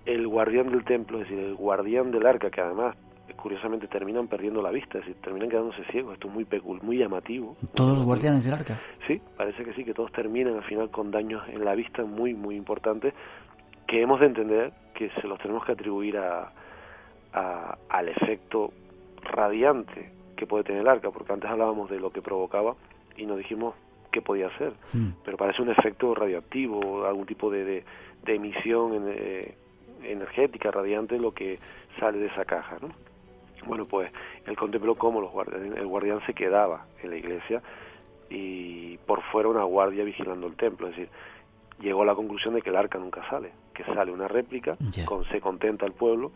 el guardián del templo, es decir, el guardián del arca, que además curiosamente terminan perdiendo la vista, es decir, terminan quedándose ciegos. Esto es muy llamativo. ¿Todos los guardianes del arca? Sí, parece que sí, que todos terminan al final con daños en la vista muy importantes, que hemos de entender que se los tenemos que atribuir al efecto radiante que puede tener el arca, porque antes hablábamos de lo que provocaba y nos dijimos qué podía hacer, pero parece un efecto radioactivo, algún tipo de emisión energética radiante lo que sale de esa caja, ¿no? Bueno, pues él contempló cómo el guardián se quedaba en la iglesia y por fuera una guardia vigilando el templo, es decir, llegó a la conclusión de que el arca nunca sale, que sale una réplica, se contenta al pueblo,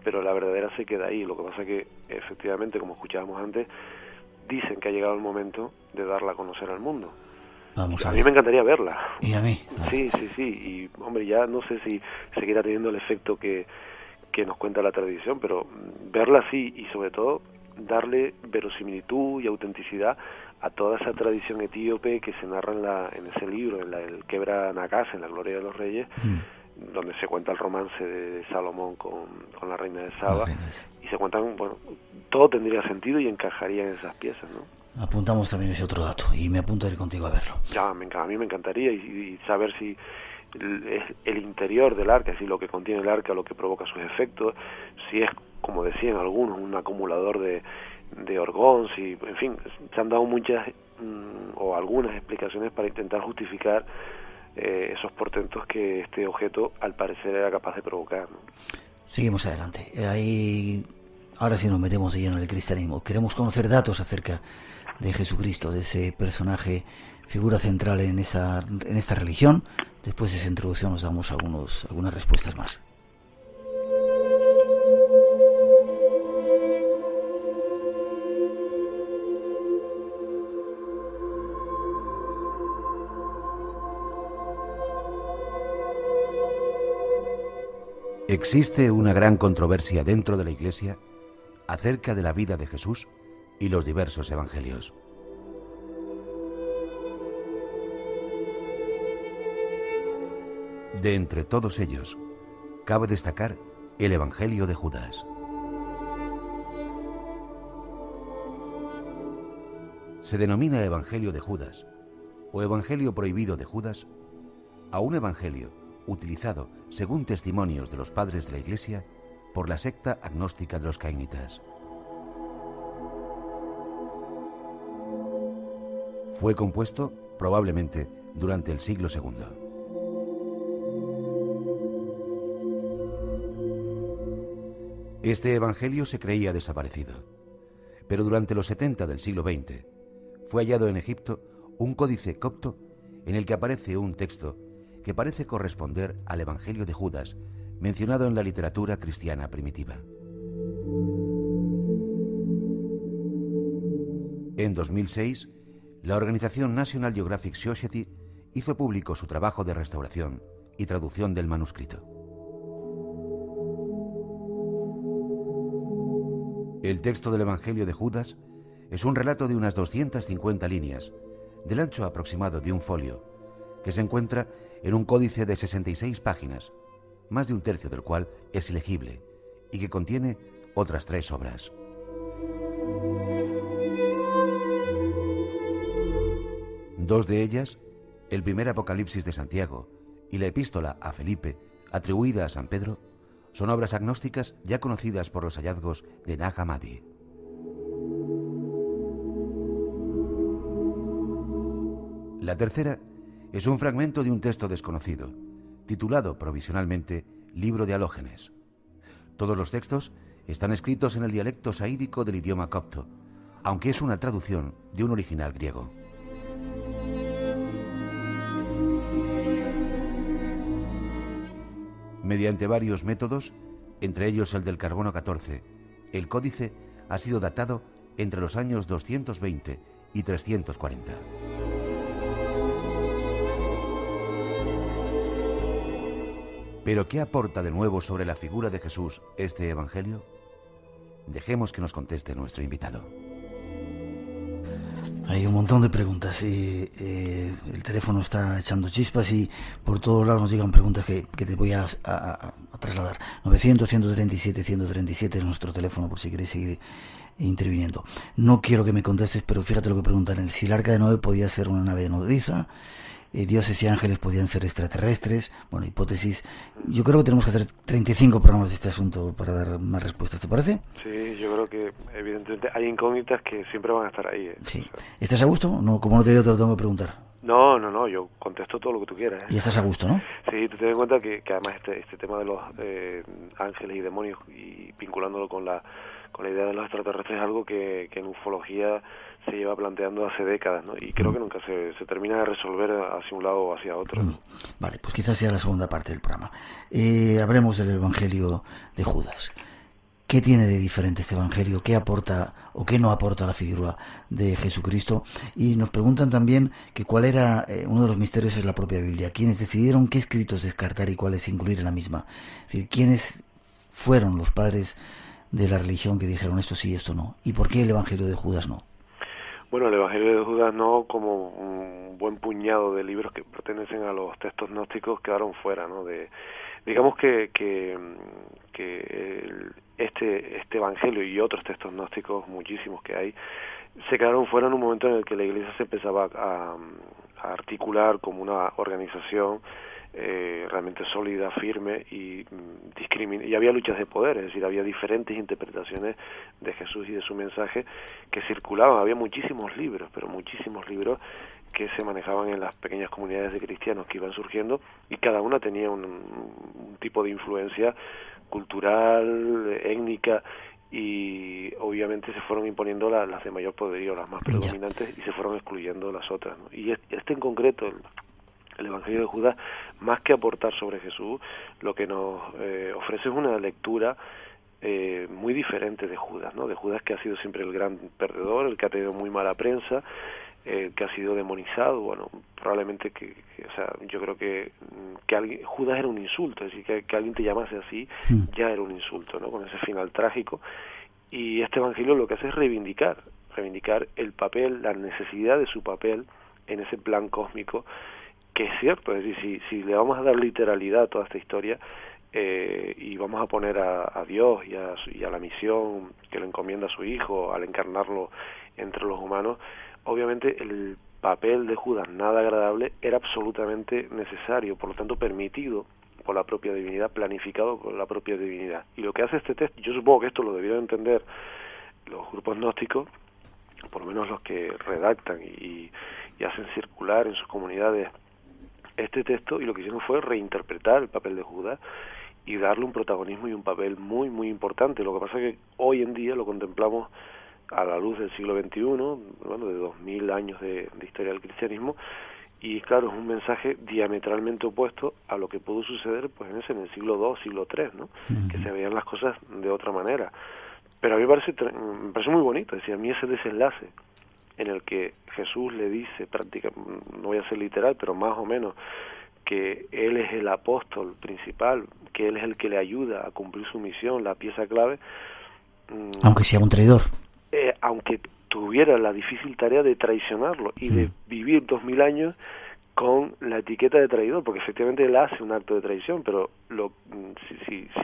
pero la verdadera se queda ahí. Lo que pasa que, efectivamente, como escuchábamos antes, dicen que ha llegado el momento de darla a conocer al mundo. Vamos a mí me encantaría verla. Y a mí. Sí. Y, hombre, ya no sé si seguirá teniendo el efecto que nos cuenta la tradición, pero verla sí, y sobre todo darle verosimilitud y autenticidad a toda esa tradición etíope que se narra en ese libro, en el Kebra Nagase, en la Gloria de los Reyes, donde se cuenta el romance de Salomón con la reina de Saba, y se cuentan, bueno, todo tendría sentido y encajaría en esas piezas, ¿no? Apuntamos también ese otro dato, y me apunto a ir contigo a verlo. Ya, a mí me encantaría, y saber si el interior del arca, es decir, lo que contiene el arca, lo que provoca sus efectos, si es, como decían algunos, un acumulador de orgón, si, en fin, se han dado muchas o algunas explicaciones para intentar justificar esos portentos que este objeto al parecer era capaz de provocar, ¿no? Seguimos adelante. Ahora sí nos metemos de lleno en el cristianismo. Queremos conocer datos acerca de Jesucristo, de ese personaje, figura central en esta religión. Después de esa introducción nos damos algunas respuestas más. Existe una gran controversia dentro de la Iglesia acerca de la vida de Jesús y los diversos evangelios. De entre todos ellos, cabe destacar el Evangelio de Judas. Se denomina Evangelio de Judas o Evangelio prohibido de Judas a un evangelio utilizado, según testimonios de los padres de la Iglesia, por la secta agnóstica de los cainitas. Fue compuesto, probablemente, durante el siglo II. Este evangelio se creía desaparecido, pero durante los 70 del siglo XX fue hallado en Egipto un códice copto en el que aparece un texto que parece corresponder al evangelio de Judas mencionado en la literatura cristiana primitiva. En 2006, la organización National Geographic Society hizo público su trabajo de restauración y traducción del manuscrito. El texto del Evangelio de Judas es un relato de unas 250 líneas, del ancho aproximado de un folio, que se encuentra en un códice de 66 páginas, más de un tercio del cual es ilegible, y que contiene otras 3 obras. Dos de ellas, el primer Apocalipsis de Santiago y la epístola a Felipe, atribuida a San Pedro, son obras agnósticas ya conocidas por los hallazgos de Nag Hammadi. La tercera es un fragmento de un texto desconocido, titulado provisionalmente Libro de Alógenes. Todos los textos están escritos en el dialecto saídico del idioma copto, aunque es una traducción de un original griego. Mediante varios métodos, entre ellos el del carbono 14, el códice ha sido datado entre los años 220 y 340. ¿Pero qué aporta de nuevo sobre la figura de Jesús este evangelio? Dejemos que nos conteste nuestro invitado. Hay un montón de preguntas y el teléfono está echando chispas y por todos lados nos llegan preguntas que te voy a trasladar. 900-137-137 es nuestro teléfono por si queréis seguir interviniendo. No quiero que me contestes, pero fíjate lo que preguntan. Si el Arca de Noé podía ser una nave nodriza, dioses y ángeles podían ser extraterrestres, bueno, hipótesis. Yo creo que tenemos que hacer 35 programas de este asunto para dar más respuestas, ¿te parece? Sí, yo creo que evidentemente hay incógnitas que siempre van a estar ahí. Sí. ¿Estás a gusto? No, como no te digo, te lo tengo que preguntar. No, yo contesto todo lo que tú quieras. Y estás a gusto, ¿no? Sí, tú ten en cuenta que además este tema de los ángeles y demonios y vinculándolo con la idea de los extraterrestres es algo que en ufología se lleva planteando hace décadas, ¿no? Y creo que nunca se termina de resolver hacia un lado o hacia otro, ¿no? Vale, pues quizás sea la segunda parte del programa. Hablemos del Evangelio de Judas. ¿Qué tiene de diferente este Evangelio? ¿Qué aporta o qué no aporta la figura de Jesucristo? Y nos preguntan también que cuál era uno de los misterios es la propia Biblia. ¿Quiénes decidieron qué escritos descartar y cuáles incluir en la misma? Es decir, ¿quiénes fueron los padres de la religión que dijeron esto sí, esto no? ¿Y por qué el Evangelio de Judas no? Bueno, el Evangelio de Judas no, como un buen puñado de libros que pertenecen a los textos gnósticos, quedaron fuera, ¿no? Digamos que este Evangelio y otros textos gnósticos, muchísimos que hay, se quedaron fuera en un momento en el que la Iglesia se empezaba a articular como una organización realmente sólida, firme y había luchas de poder, es decir, había diferentes interpretaciones de Jesús y de su mensaje que circulaban. Había muchísimos libros, pero muchísimos libros que se manejaban en las pequeñas comunidades de cristianos que iban surgiendo y cada una tenía un tipo de influencia cultural, étnica, y obviamente se fueron imponiendo las de mayor poderío, las más predominantes, y se fueron excluyendo las otras, ¿no? Y este en concreto, el Evangelio de Judas, más que aportar sobre Jesús, lo que nos ofrece es una lectura muy diferente de Judas, ¿no? De Judas, que ha sido siempre el gran perdedor, el que ha tenido muy mala prensa, que ha sido demonizado. Bueno, probablemente o sea, yo creo que Judas era un insulto, es decir, que alguien te llamase así ya era un insulto, ¿no? Con ese final trágico. Y este Evangelio lo que hace es reivindicar el papel, la necesidad de su papel en ese plan cósmico, que es cierto. Es decir, si le vamos a dar literalidad a toda esta historia y vamos a poner a Dios y a la misión que le encomienda a su Hijo al encarnarlo entre los humanos, obviamente el papel de Judas, nada agradable, era absolutamente necesario, por lo tanto permitido por la propia divinidad, planificado por la propia divinidad. Y lo que hace este texto, yo supongo que esto lo debieron entender los grupos gnósticos, por lo menos los que redactan y hacen circular en sus comunidades este texto, y lo que hicieron fue reinterpretar el papel de Judas y darle un protagonismo y un papel muy, muy importante. Lo que pasa es que hoy en día lo contemplamos a la luz del siglo XXI, bueno, de 2000 años de historia del cristianismo, y claro, es un mensaje diametralmente opuesto a lo que pudo suceder pues en el siglo II, siglo III, ¿no? Que se veían las cosas de otra manera. Pero a mí me parece muy bonito, es decir, a mí ese desenlace en el que Jesús le dice, prácticamente, no voy a ser literal, pero más o menos, que Él es el apóstol principal, que Él es el que le ayuda a cumplir su misión, la pieza clave. Aunque sea un traidor. Aunque tuviera la difícil tarea de traicionarlo y de vivir 2000 años con la etiqueta de traidor, porque efectivamente Él hace un acto de traición, pero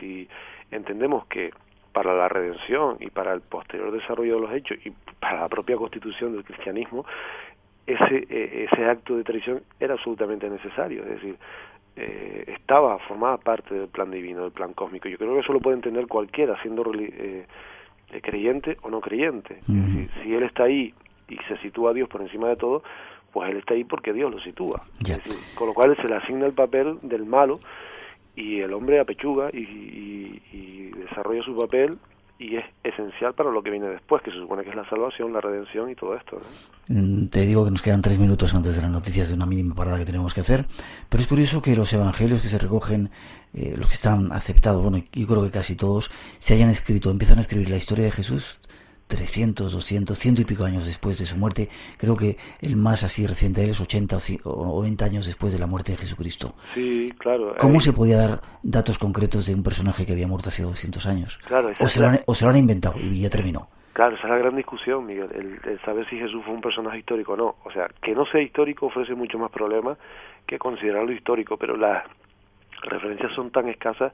si entendemos que para la redención y para el posterior desarrollo de los hechos y para la propia constitución del cristianismo, ese acto de traición era absolutamente necesario, es decir, formaba parte del plan divino, del plan cósmico. Yo creo que eso lo puede entender cualquiera, siendo creyente o no creyente. Es decir, si Él está ahí y se sitúa a Dios por encima de todo, pues Él está ahí porque Dios lo sitúa. Es decir, con lo cual se le asigna el papel del malo y el hombre apechuga y desarrolla su papel, y es esencial para lo que viene después, que se supone que es la salvación, la redención y todo esto, ¿no? Te digo que nos quedan 3 minutos antes de las noticias, de una mínima parada que tenemos que hacer, pero es curioso que los evangelios que se recogen, los que están aceptados, bueno, yo creo que casi todos, empiezan a escribir la historia de Jesús 300, 200, 100 y pico años después de su muerte. Creo que el más así reciente de él es 80 o 90 años después de la muerte de Jesucristo. Sí, claro. ¿Cómo se podía dar datos concretos de un personaje que había muerto hace 200 años? Claro, o se lo han inventado y ya terminó. Claro, esa es la gran discusión, Miguel, el saber si Jesús fue un personaje histórico o no. O sea, que no sea histórico ofrece mucho más problemas que considerarlo histórico, pero las referencias son tan escasas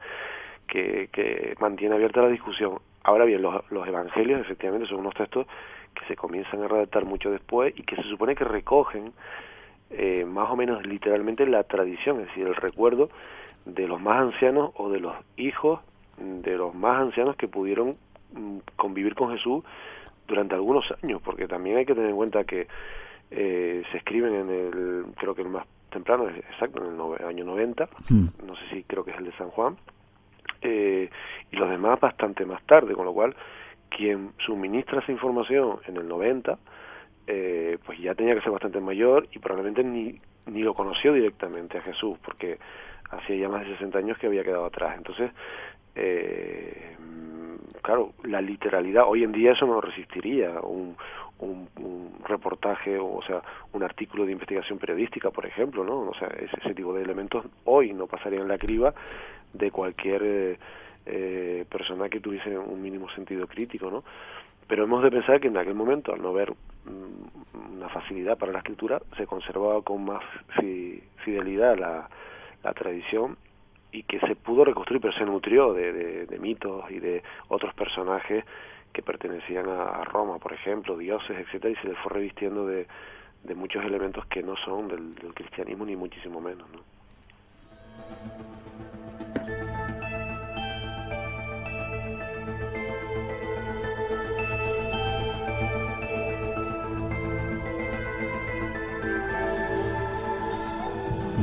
que mantiene abierta la discusión. Ahora bien, los evangelios efectivamente son unos textos que se comienzan a redactar mucho después y que se supone que recogen más o menos literalmente la tradición, es decir, el recuerdo de los más ancianos o de los hijos de los más ancianos que pudieron convivir con Jesús durante algunos años, porque también hay que tener en cuenta que se escriben creo que el más temprano es exacto, en el año 90, no sé si creo que es el de San Juan, y los demás bastante más tarde, con lo cual quien suministra esa información en el 90 pues ya tenía que ser bastante mayor y probablemente ni lo conoció directamente a Jesús, porque hacía ya más de 60 años que había quedado atrás. Entonces claro, la literalidad, hoy en día eso no resistiría un reportaje, o sea, un artículo de investigación periodística, por ejemplo, ¿no? O sea, ese tipo de elementos hoy no pasarían la criba de cualquier persona que tuviese un mínimo sentido crítico, ¿no? Pero hemos de pensar que en aquel momento, al no haber una facilidad para la escritura, se conservaba con más fidelidad la tradición, y que se pudo reconstruir, pero se nutrió de mitos y de otros personajes que pertenecían a Roma, por ejemplo, dioses, etcétera, y se les fue revistiendo de muchos elementos que no son del cristianismo, ni muchísimo menos, ¿no?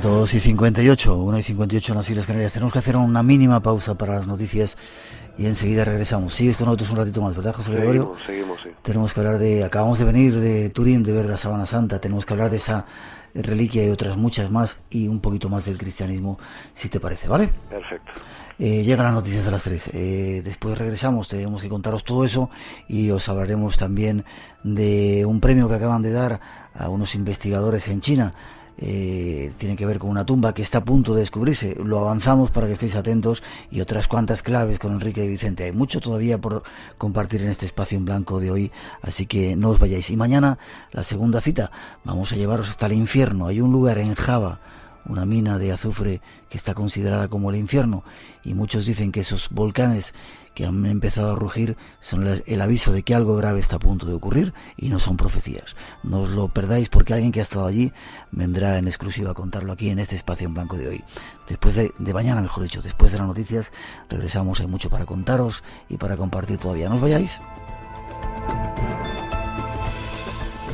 Dos y 58, 1:58 en las Islas Canarias. Tenemos que hacer una mínima pausa para las noticias y enseguida regresamos. Sigues con nosotros un ratito más, ¿verdad, José Gregorio? Seguimos, sí. Tenemos que hablar acabamos de venir de Turín, de ver la Sábana Santa, tenemos que hablar de esa reliquia y otras muchas más, y un poquito más del cristianismo, si te parece, ¿vale? Perfecto. Llegan las noticias a las 3. Después regresamos, tenemos que contaros todo eso y os hablaremos también de un premio que acaban de dar a unos investigadores en China. Tiene que ver con una tumba que está a punto de descubrirse. Lo avanzamos para que estéis atentos, y otras cuantas claves con Enrique y Vicente. Hay mucho todavía por compartir en este espacio en blanco de hoy, así que no os vayáis. Y mañana la segunda cita, vamos a llevaros hasta el infierno. Hay un lugar en Java, una mina de azufre que está considerada como el infierno, y muchos dicen que esos volcanes que han empezado a rugir son el aviso de que algo grave está a punto de ocurrir, y no son profecías. No os lo perdáis, porque alguien que ha estado allí vendrá en exclusiva a contarlo aquí en este espacio en blanco de hoy. Después de mañana, mejor dicho, después de las noticias, regresamos. Hay mucho para contaros y para compartir todavía. No os vayáis.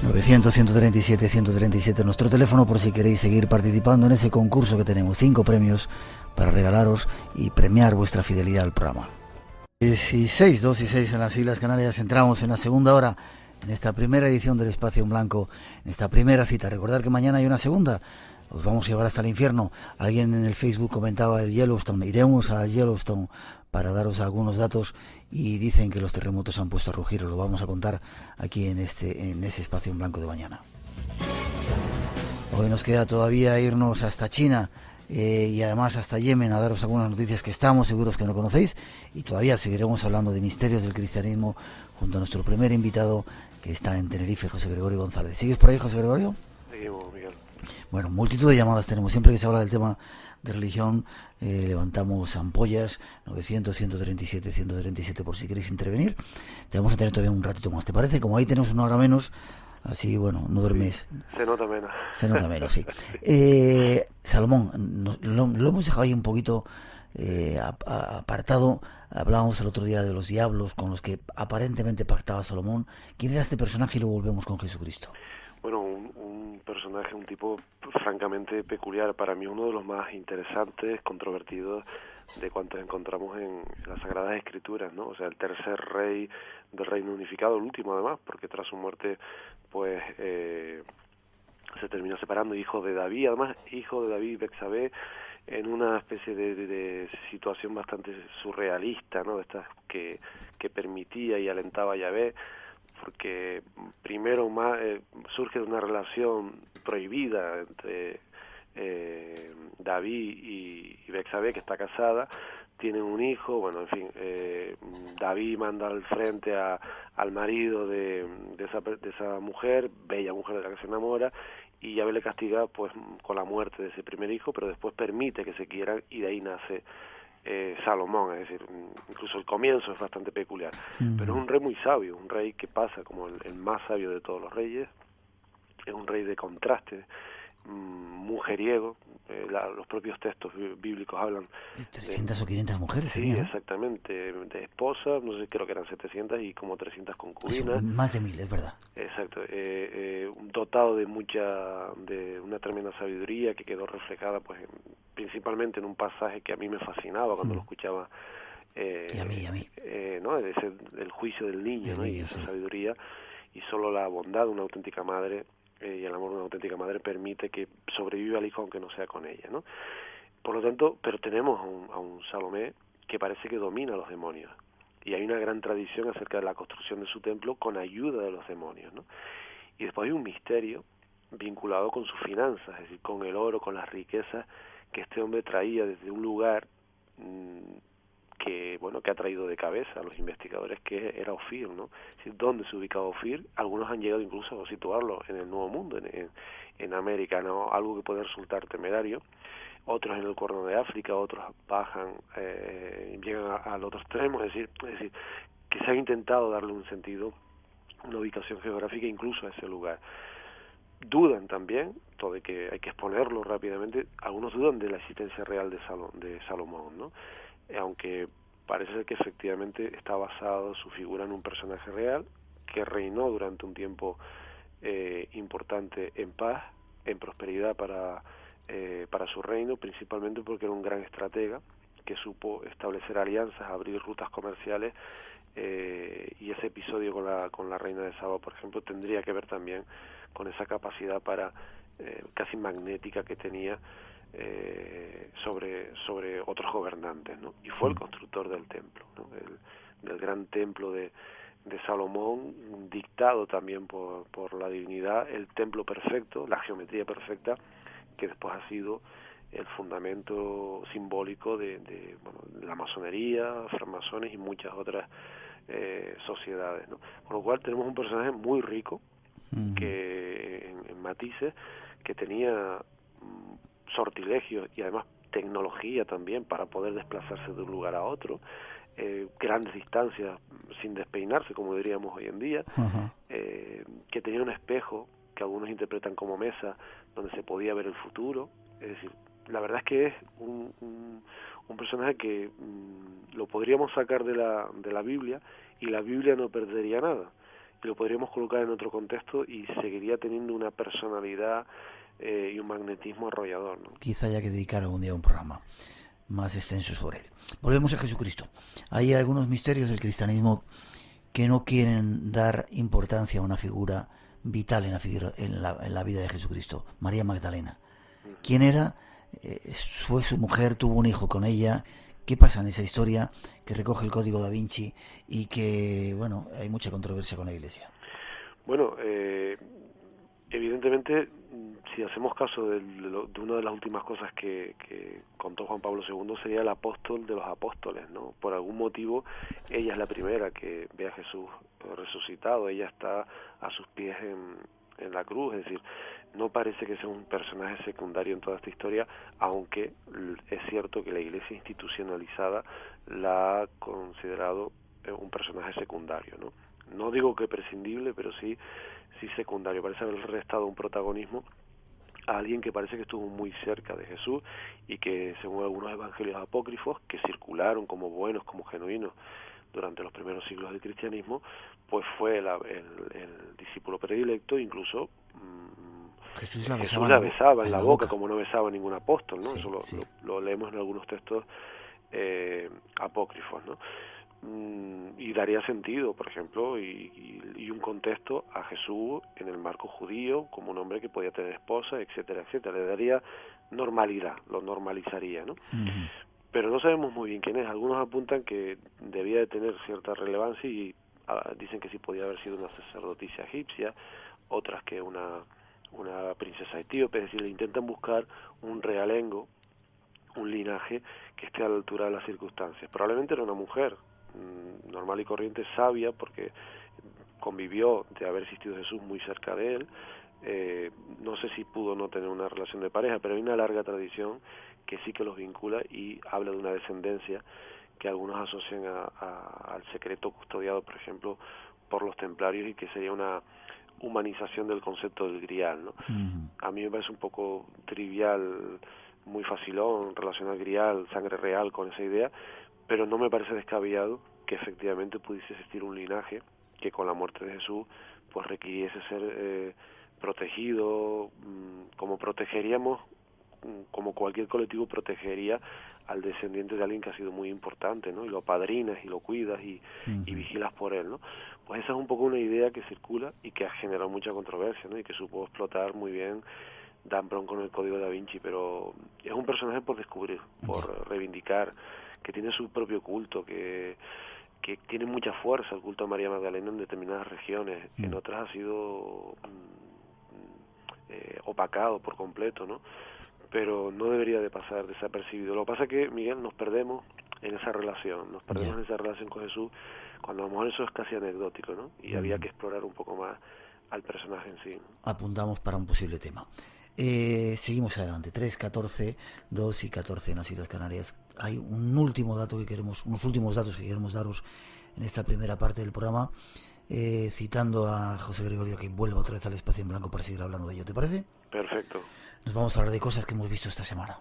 900-137-137, nuestro teléfono por si queréis seguir participando en ese concurso que tenemos. 5 premios para regalaros y premiar vuestra fidelidad al programa. 16, 2 y 6 en las Islas Canarias. Entramos en la segunda hora, en esta primera edición del Espacio en Blanco, en esta primera cita. Recordad que mañana hay una segunda. Os vamos a llevar hasta el infierno. Alguien en el Facebook comentaba el Yellowstone. Iremos a Yellowstone para daros algunos datos y dicen que los terremotos se han puesto a rugir. Os lo vamos a contar aquí en ese Espacio en Blanco de mañana. Hoy nos queda todavía irnos hasta China y además hasta Yemen a daros algunas noticias que estamos seguros que no conocéis, y todavía seguiremos hablando de misterios del cristianismo junto a nuestro primer invitado que está en Tenerife, José Gregorio González. ¿Sigues por ahí, José Gregorio? Seguimos, Miguel. Bueno, multitud de llamadas tenemos. Siempre que se habla del tema de religión, levantamos ampollas. 900-137-137 por si queréis intervenir. Te vamos a tener todavía un ratito más, ¿te parece? Como ahí tenemos una hora menos, así, bueno, no duermes. Sí, se nota menos. Se nota menos, sí. Salomón, lo hemos dejado ahí un poquito apartado. Hablábamos el otro día de los diablos con los que aparentemente pactaba Salomón. ¿Quién era este personaje? Y luego volvemos con Jesucristo. Bueno, un personaje, un tipo francamente peculiar, para mí uno de los más interesantes, controvertidos de cuantos encontramos en las Sagradas Escrituras, ¿no? O sea, el tercer rey del Reino Unificado, el último además, porque tras su muerte, pues, se terminó separando, hijo de David, además, hijo de David y Betsabé, en una especie de situación bastante surrealista, ¿no? De estas que permitía y alentaba a Yahvé, porque primero surge de una relación prohibida entre David y Betsabé, que está casada, tienen un hijo, bueno, en fin, David manda al frente al marido de esa mujer, bella mujer de la que se enamora, y Yahvé le castiga pues con la muerte de ese primer hijo, pero después permite que se quieran, y de ahí nace Salomón. Es decir, incluso el comienzo es bastante peculiar, pero es un rey muy sabio, un rey que pasa como el más sabio de todos los reyes. Es un rey de contraste, mujeriego. Los propios textos bíblicos hablan 300 o 500 mujeres. Sí, sería, ¿no? Exactamente, de esposas, no sé, creo que eran 700 y como 300 concubinas. Eso, más de 1000, es verdad. Exacto, dotado de una tremenda sabiduría que quedó reflejada pues principalmente en un pasaje que a mí me fascinaba cuando lo escuchaba. Y a mí. ¿No? El juicio del niño, ¿no? Y esa sí. sabiduría, y solo la bondad de una auténtica madre y el amor de una auténtica madre permite que sobreviva al hijo aunque no sea con ella, ¿no? Por lo tanto, pero tenemos a un Salomé que parece que domina a los demonios, y hay una gran tradición acerca de la construcción de su templo con ayuda de los demonios, ¿no? Y después hay un misterio vinculado con sus finanzas, es decir, con el oro, con las riquezas que este hombre traía desde un lugar que ha traído de cabeza a los investigadores, que era Ofir, ¿no? Es decir, ¿dónde se ubicaba Ofir? Algunos han llegado incluso a situarlo en el Nuevo Mundo, en América, ¿no? Algo que puede resultar temerario. Otros en el Cuerno de África, otros bajan, llegan al otro extremo, es decir, que se ha intentado darle un sentido, una ubicación geográfica incluso a ese lugar. Dudan también, todo de que hay que exponerlo rápidamente, algunos dudan de la existencia real de Salomón, ¿no? Aunque parece ser que efectivamente está basado su figura en un personaje real que reinó durante un tiempo importante en paz, en prosperidad para su reino, principalmente porque era un gran estratega que supo establecer alianzas, abrir rutas comerciales, y ese episodio con la reina de Saba, por ejemplo, tendría que ver también con esa capacidad casi magnética que tenía sobre otros gobernantes, ¿no? Y fue el constructor del templo, ¿no? Del gran templo de Salomón, dictado también por la divinidad, el templo perfecto, la geometría perfecta, que después ha sido el fundamento simbólico de la masonería, francmasones y muchas otras sociedades, ¿no? Con lo cual tenemos un personaje muy rico, que en matices, que tenía sortilegios y además tecnología también para poder desplazarse de un lugar a otro, grandes distancias sin despeinarse, como diríamos hoy en día, que tenía un espejo que algunos interpretan como mesa, donde se podía ver el futuro. Es decir, la verdad es que es un personaje que lo podríamos sacar de la Biblia y la Biblia no perdería nada. lo podríamos colocar en otro contexto y seguiría teniendo una personalidad y un magnetismo arrollador, ¿no? Quizá haya que dedicar algún día un programa más extenso sobre él. Volvemos a Jesucristo. Hay algunos misterios del cristianismo que no quieren dar importancia a una figura vital en la vida de Jesucristo, María Magdalena. ¿Quién era? Fue su mujer, tuvo un hijo con ella. ¿Qué pasa en esa historia que recoge el Código Da Vinci y que, bueno, hay mucha controversia con la Iglesia? Bueno, evidentemente, si hacemos caso de una de las últimas cosas que contó Juan Pablo II, sería el apóstol de los apóstoles, ¿no? Por algún motivo, ella es la primera que ve a Jesús resucitado, ella está a sus pies en la cruz, es decir, no parece que sea un personaje secundario en toda esta historia, aunque es cierto que la Iglesia institucionalizada la ha considerado un personaje secundario, ¿no? No digo que prescindible, pero sí secundario. Parece haber restado un protagonismo a alguien que parece que estuvo muy cerca de Jesús y que, según algunos evangelios apócrifos que circularon como buenos, como genuinos durante los primeros siglos del cristianismo, pues fue el discípulo predilecto. Incluso Jesús la besaba en la boca, como no besaba ningún apóstol, ¿no? Sí, Eso lo leemos en algunos textos apócrifos, ¿no? Y daría sentido, por ejemplo, y un contexto a Jesús en el marco judío como un hombre que podía tener esposa, etcétera, etcétera. Le daría normalidad, lo normalizaría, ¿no? Uh-huh. Pero no sabemos muy bien quién es. Algunos apuntan que debía de tener cierta relevancia y dicen que sí podía haber sido una sacerdotisa egipcia, otras que una princesa etíope. Es decir, le intentan buscar un realengo, un linaje que esté a la altura de las circunstancias. Probablemente era una mujer normal y corriente, sabia, porque convivió de haber existido Jesús muy cerca de él. No sé si pudo no tener una relación de pareja, pero hay una larga tradición que sí que los vincula y habla de una descendencia que algunos asocian al secreto custodiado, por ejemplo, por los templarios, y que sería una humanización del concepto del grial, ¿no? Uh-huh. A mí me parece un poco trivial, muy facilón relacionar grial, sangre real con esa idea, pero no me parece descabellado que efectivamente pudiese existir un linaje que con la muerte de Jesús pues requiriese ser protegido, como protegeríamos, como cualquier colectivo protegería al descendiente de alguien que ha sido muy importante, ¿no? Y lo padrinas y lo cuidas y vigilas por él, ¿no? Pues esa es un poco una idea que circula y que ha generado mucha controversia, ¿no? Y que supo explotar muy bien Dan Brown con el Código Da Vinci, pero es un personaje por descubrir, por reivindicar, que tiene su propio culto, que tiene mucha fuerza el culto a María Magdalena en determinadas regiones, en otras ha sido opacado por completo, ¿no? Pero no debería de pasar desapercibido. Lo que pasa es que, Miguel, nos perdemos en esa relación, en esa relación con Jesús, cuando a lo mejor eso es casi anecdótico, ¿no? Y había que explorar un poco más al personaje en sí, ¿no? Apuntamos para un posible tema. Seguimos adelante. 3, 14, 2 y 14 en las Islas Canarias. Hay unos últimos datos que queremos daros en esta primera parte del programa, citando a José Gregorio, que vuelva otra vez al Espacio en Blanco para seguir hablando de ello. ¿Te parece? Perfecto. Nos vamos a hablar de cosas que hemos visto esta semana.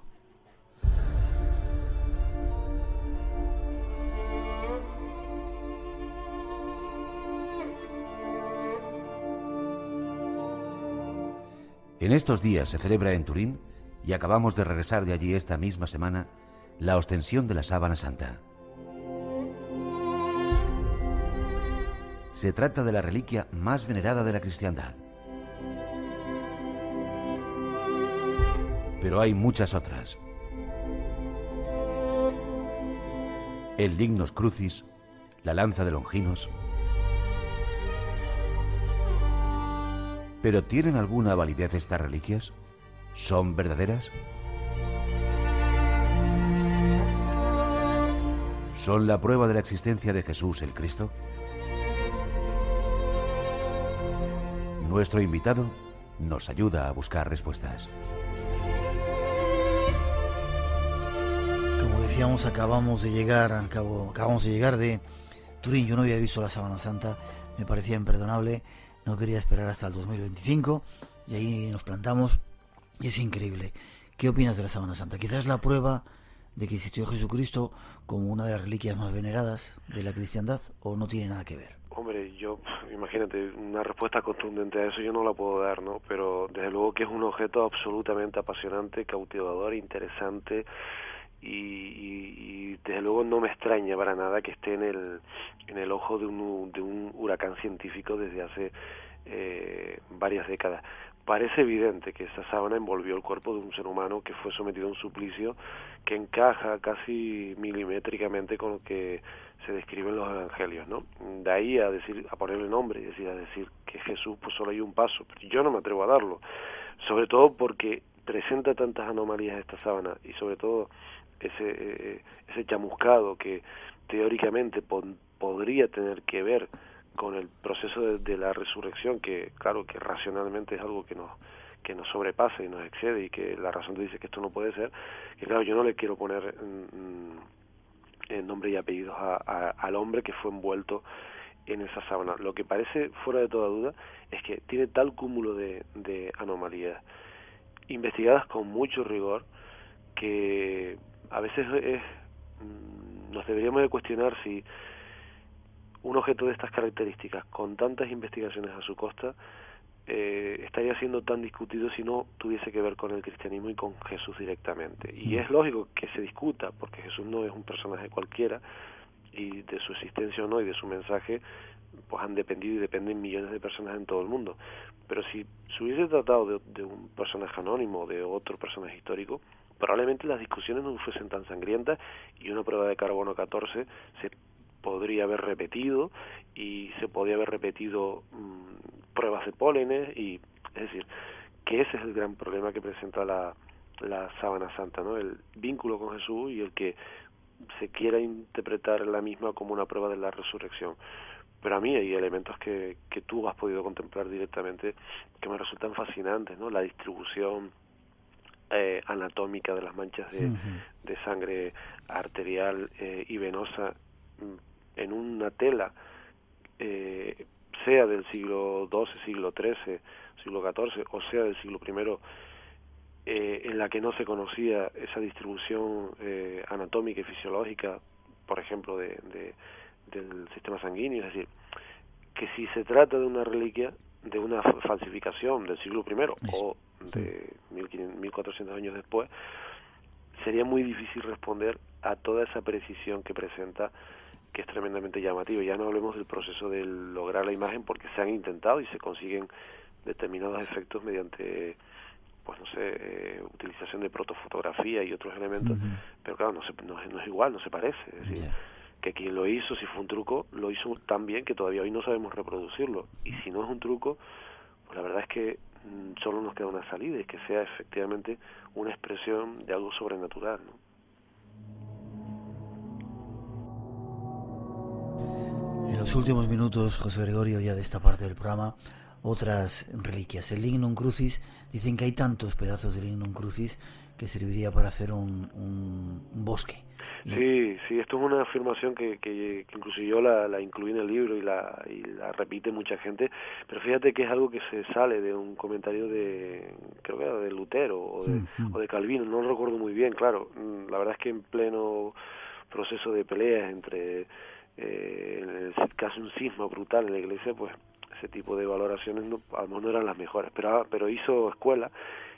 En estos días se celebra en Turín, y acabamos de regresar de allí esta misma semana, la ostensión de la Sábana Santa. Se trata de la reliquia más venerada de la cristiandad. Pero hay muchas otras. El Lignus Crucis, la lanza de Longinos. ¿Pero tienen alguna validez estas reliquias? ¿Son verdaderas? ¿Son la prueba de la existencia de Jesús el Cristo? Nuestro invitado nos ayuda a buscar respuestas. Como decíamos, acabamos de llegar de Turín. Yo no había visto la Sábana Santa, me parecía imperdonable. No quería esperar hasta el 2025 y ahí nos plantamos y es increíble. ¿Qué opinas de la Sábana Santa? Quizás la prueba de que existió Jesucristo como una de las reliquias más veneradas de la cristiandad, ¿o no tiene nada que ver? Hombre, yo imagínate, una respuesta contundente a eso yo no la puedo dar, ¿no? Pero desde luego que es un objeto absolutamente apasionante, cautivador, interesante, y desde luego no me extraña para nada que esté en el ojo de un huracán científico desde hace varias décadas. Parece evidente que esa sábana envolvió el cuerpo de un ser humano que fue sometido a un suplicio que encaja casi milimétricamente con lo que se describe en los evangelios, ¿no? De ahí a ponerle nombre y a decir que Jesús, pues solo hay un paso, pero yo no me atrevo a darlo, sobre todo porque presenta tantas anomalías esta sábana, y sobre todo ese chamuscado que teóricamente podría tener que ver con el proceso de la resurrección, que claro que racionalmente es algo que nos sobrepasa y nos excede, y que la razón te dice que esto no puede ser, que claro, yo no le quiero poner nombre y apellidos al hombre que fue envuelto en esa sábana. Lo que parece fuera de toda duda es que tiene tal cúmulo de anomalías investigadas con mucho rigor, que a veces nos deberíamos de cuestionar si un objeto de estas características, con tantas investigaciones a su costa, estaría siendo tan discutido si no tuviese que ver con el cristianismo y con Jesús directamente. Y es lógico que se discuta, porque Jesús no es un personaje cualquiera, y de su existencia o no, y de su mensaje, pues han dependido y dependen millones de personas en todo el mundo. Pero si se hubiese tratado de un personaje anónimo, de otro personaje histórico, probablemente las discusiones no fuesen tan sangrientas, y una prueba de carbono 14 se podría haber repetido, y se podría haber repetido pruebas de pólenes, y es decir, que ese es el gran problema que presenta la sábana santa, ¿no? El vínculo con Jesús, y el que se quiera interpretar la misma como una prueba de la resurrección. Pero a mí hay elementos que tú has podido contemplar directamente que me resultan fascinantes, ¿no? La distribución anatómica de las manchas de sangre arterial y venosa en una tela, sea del siglo XII, siglo XIII, siglo XIV, o sea del siglo I, en la que no se conocía esa distribución anatómica y fisiológica, por ejemplo, del sistema sanguíneo. Es decir, que si se trata de una reliquia, de una falsificación del siglo I o de 1400 años después, sería muy difícil responder a toda esa precisión que presenta, que es tremendamente llamativo. Ya no hablemos del proceso de lograr la imagen, porque se han intentado y se consiguen determinados efectos mediante, pues no sé, utilización de protofotografía y otros elementos, pero claro, no es igual, no se parece. Es decir, que quien lo hizo, si fue un truco, lo hizo tan bien que todavía hoy no sabemos reproducirlo. Y si no es un truco, pues la verdad es que solo nos queda una salida, y que sea efectivamente una expresión de algo sobrenatural, ¿no? En los últimos minutos, José Gregorio, ya de esta parte del programa, otras reliquias. El Lignum Crucis, dicen que hay tantos pedazos de Lignum Crucis que serviría para hacer un bosque. Sí, esto es una afirmación que incluso yo la incluí en el libro, y la repite mucha gente, pero fíjate que es algo que se sale de un comentario creo que era de Lutero o de Calvino, no lo recuerdo muy bien. Claro, la verdad es que en pleno proceso de peleas entre casi un cisma brutal en la Iglesia, pues ese tipo de valoraciones a lo mejor no eran las mejores, pero hizo escuela,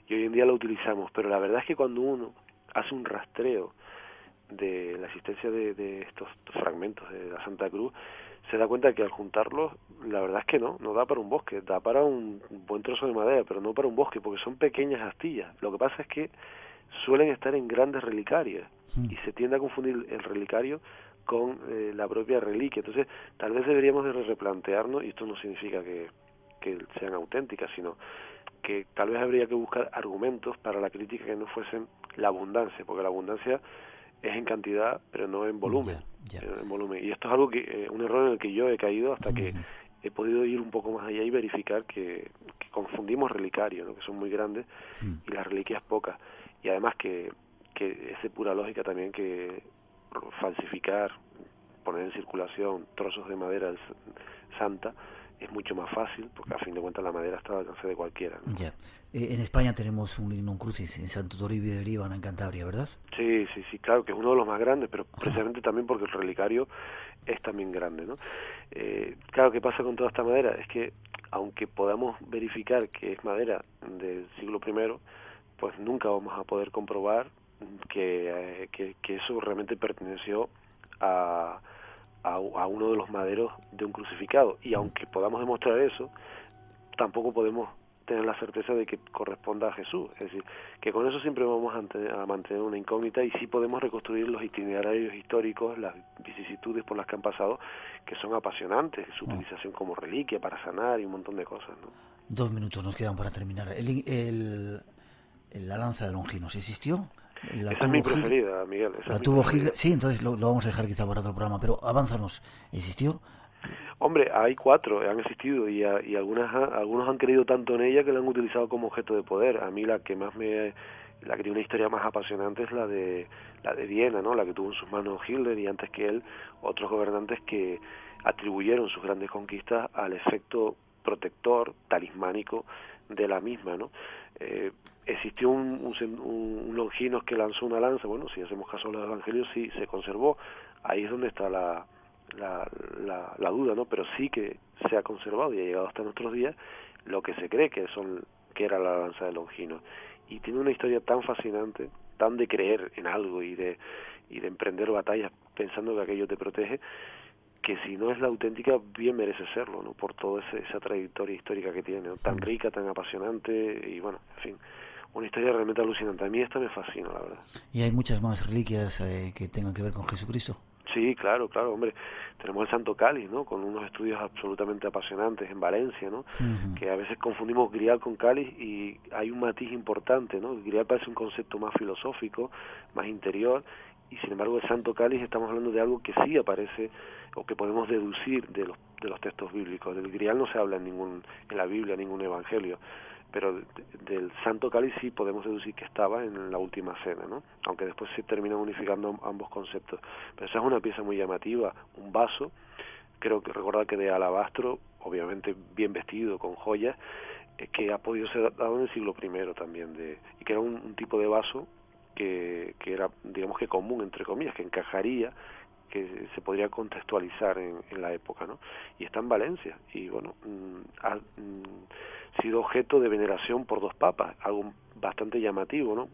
y hoy en día lo utilizamos. Pero la verdad es que cuando uno hace un rastreo de la existencia de estos fragmentos de la Santa Cruz, se da cuenta que al juntarlos, la verdad es que no da para un bosque, da para un buen trozo de madera, pero no para un bosque, porque son pequeñas astillas. Lo que pasa es que suelen estar en grandes relicarias, y se tiende a confundir el relicario con la propia reliquia. Entonces, tal vez deberíamos de replantearnos, y esto no significa que sean auténticas, sino que tal vez habría que buscar argumentos para la crítica que no fuesen la abundancia, porque la abundancia es en cantidad, pero no en volumen. En volumen. Y esto es algo un error en el que yo he caído hasta que he podido ir un poco más allá y verificar que confundimos relicarios, ¿no? Que son muy grandes, y las reliquias pocas. Y además que es de pura lógica también que falsificar, poner en circulación trozos de madera santa, es mucho más fácil, porque a fin de cuentas la madera está al alcance de cualquiera, ¿no? Ya. En España tenemos un lignum crucis en Santo Toribio de Líbano, en Cantabria, ¿verdad? Sí, claro, que es uno de los más grandes, pero precisamente también porque el relicario es también grande, ¿no? Claro, ¿qué pasa con toda esta madera? Es que, aunque podamos verificar que es madera del siglo I, pues nunca vamos a poder comprobar que eso realmente perteneció a uno de los maderos de un crucificado. Y aunque podamos demostrar eso, tampoco podemos tener la certeza de que corresponda a Jesús. Es decir, que con eso siempre vamos a mantener una incógnita, y sí podemos reconstruir los itinerarios históricos, las vicisitudes por las que han pasado, que son apasionantes, su utilización como reliquia para sanar y un montón de cosas, ¿no? 2 minutos nos quedan para terminar. La lanza de Longinos, ¿existió? Esa es mi preferida, Miguel. La tuvo Hitler. Sí, entonces lo vamos a dejar quizá para otro programa, pero avánzanos. ¿Existió? Hombre, hay 4, han existido, y algunos han creído tanto en ella que la han utilizado como objeto de poder. A mí la que tiene una historia más apasionante es la de Viena, ¿no? La que tuvo en sus manos Hitler, y antes que él otros gobernantes que atribuyeron sus grandes conquistas al efecto protector, talismánico de la misma, ¿no? Existió un Longinos que lanzó una lanza. Bueno, si hacemos caso a los evangelios, sí se conservó. Ahí es donde está la duda, ¿no? Pero sí que se ha conservado y ha llegado hasta nuestros días lo que se cree que era la lanza de Longinos. Y tiene una historia tan fascinante, tan de creer en algo y de emprender batallas pensando que aquello te protege, que si no es la auténtica, bien merece serlo, ¿no? Por toda esa trayectoria histórica que tiene, ¿no? Tan rica, tan apasionante, y bueno, en fin, una historia realmente alucinante. A mí esta me fascina, la verdad. ¿Y hay muchas más reliquias que tengan que ver con Jesucristo? Sí, claro, hombre. Tenemos el Santo Cáliz, ¿no? Con unos estudios absolutamente apasionantes en Valencia, ¿no? Uh-huh. Que a veces confundimos grial con cáliz, y hay un matiz importante, ¿no? El grial parece un concepto más filosófico, más interior, y sin embargo el Santo Cáliz estamos hablando de algo que sí aparece o que podemos deducir de los textos bíblicos. Del grial no se habla en la Biblia, en ningún evangelio, pero del Santo Cáliz sí podemos deducir que estaba en la Última Cena, ¿no? Aunque después se terminan unificando ambos conceptos. Pero esa es una pieza muy llamativa, un vaso, creo que recordar que de alabastro, obviamente bien vestido, con joyas, que ha podido ser dado en el siglo I también, y que era un tipo de vaso que era, digamos que común, entre comillas, que encajaría, que se podría contextualizar en la época, ¿no? Y está en Valencia, y bueno, ha sido objeto de veneración por 2 papas, algo bastante llamativo, ¿no?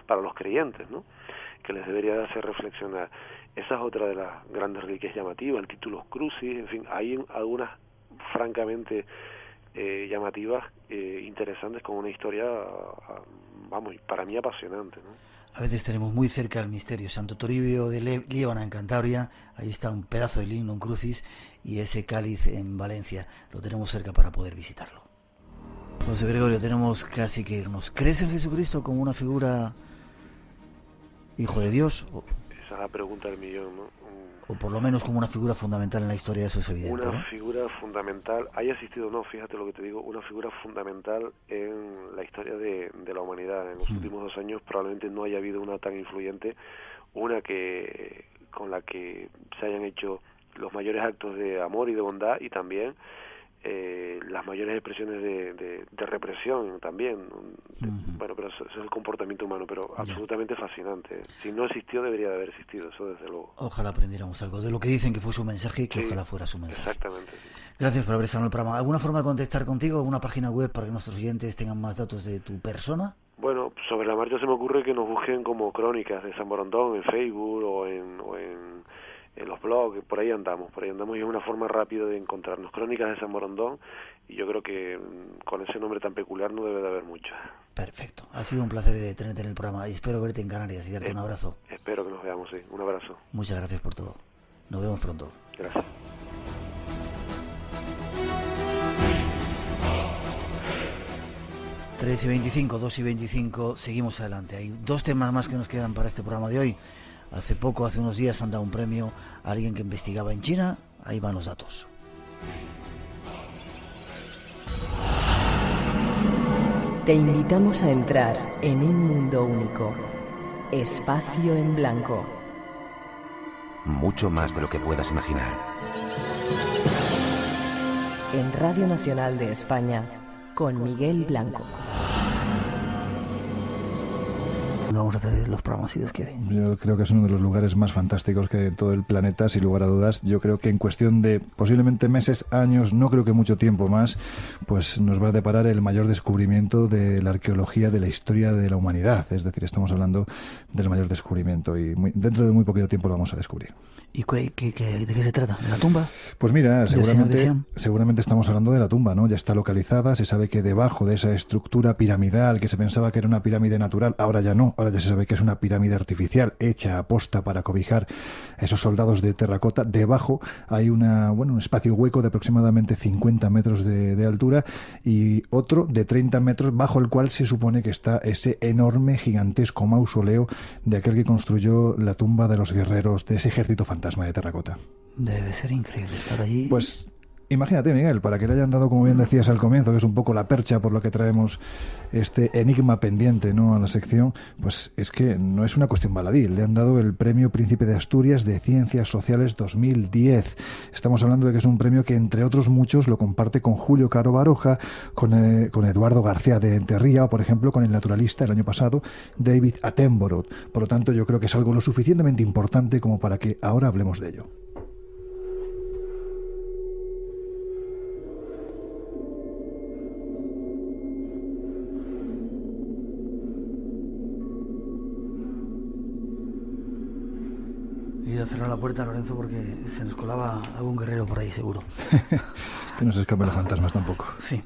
Para los creyentes, ¿no? Que les debería de hacer reflexionar. Esa es otra de las grandes reliquias llamativas, el Titulus Crucis, en fin, hay algunas francamente llamativas, interesantes, con una historia, vamos, para mí apasionante, ¿no? A veces tenemos muy cerca el misterio. Santo Toribio de Líbano, en Cantabria, ahí está un pedazo de lignum crucis, y ese cáliz en Valencia, lo tenemos cerca para poder visitarlo. José Gregorio, tenemos casi que irnos. ¿Crees en Jesucristo como una figura hijo de Dios? Esa es la pregunta del millón, ¿no? O por lo menos como una figura fundamental en la historia, eso es evidente, Una ¿no? figura fundamental, haya existido o no, fíjate lo que te digo, una figura fundamental en la historia de la humanidad. En los últimos 2 años probablemente no haya habido una tan influyente, una que con la que se hayan hecho los mayores actos de amor y de bondad, y también las mayores expresiones de represión también. Bueno, pero eso es el comportamiento humano, pero absolutamente fascinante. Si no existió, debería de haber existido, eso desde luego. Ojalá aprendiéramos algo de lo que dicen que fue su mensaje, y que ojalá fuera su mensaje. Exactamente. Gracias por haber estado en el programa. ¿Alguna forma de contactar contigo? ¿Alguna página web para que nuestros oyentes tengan más datos de tu persona? Bueno, sobre la marcha se me ocurre que nos busquen como Crónicas de San Borondón en Facebook o en los blogs. Por ahí andamos, y es una forma rápida de encontrarnos. Crónicas de San Borondón, y yo creo que con ese nombre tan peculiar no debe de haber mucho. Perfecto, ha sido un placer tenerte en el programa, y espero verte en Canarias y darte un abrazo. Espero que nos veamos, sí, un abrazo. Muchas gracias por todo, nos vemos pronto. Gracias. Tres y 25, 2 y 25, seguimos adelante. Hay 2 temas más que nos quedan para este programa de hoy. Hace unos días han dado un premio a alguien que investigaba en China. Ahí van los datos. Te invitamos a entrar en un mundo único. Espacio en blanco. Mucho más de lo que puedas imaginar. en Radio Nacional de España con Miguel Blanco. Vamos a hacer los programas, si Dios quiere. Yo creo que es uno de los lugares más fantásticos que hay en todo el planeta, sin lugar a dudas. Yo creo que en cuestión de posiblemente meses, años, no creo que mucho tiempo más, pues nos va a deparar el mayor descubrimiento de la arqueología de la historia de la humanidad. Es decir, estamos hablando del mayor descubrimiento y dentro de muy poquito tiempo lo vamos a descubrir. ¿Y de qué se trata? ¿De la tumba? Pues mira, seguramente estamos hablando de la tumba, ¿no? Ya está localizada, se sabe que debajo de esa estructura piramidal que se pensaba que era una pirámide natural, ahora ya no. Ahora ya se sabe que es una pirámide artificial hecha a posta para cobijar a esos soldados de terracota. Debajo hay un espacio hueco de aproximadamente 50 metros de altura y otro de 30 metros bajo el cual se supone que está ese enorme, gigantesco mausoleo de aquel que construyó la tumba de los guerreros de ese ejército fantasma de terracota. Debe ser increíble estar allí. Pues imagínate, Miguel, para que le hayan dado, como bien decías al comienzo, que es un poco la percha por lo que traemos este enigma pendiente, ¿no?, a la sección, pues es que no es una cuestión baladí. Le han dado el Premio Príncipe de Asturias de Ciencias Sociales 2010. Estamos hablando de que es un premio que, entre otros muchos, lo comparte con Julio Caro Baroja, con Eduardo García de Enterría o, por ejemplo, con el naturalista el año pasado, David Attenborough. Por lo tanto, yo creo que es algo lo suficientemente importante como para que ahora hablemos de ello. He ido a cerrar la puerta, Lorenzo, porque se nos colaba algún guerrero por ahí, seguro. Que no se escapen los fantasmas tampoco. Sí.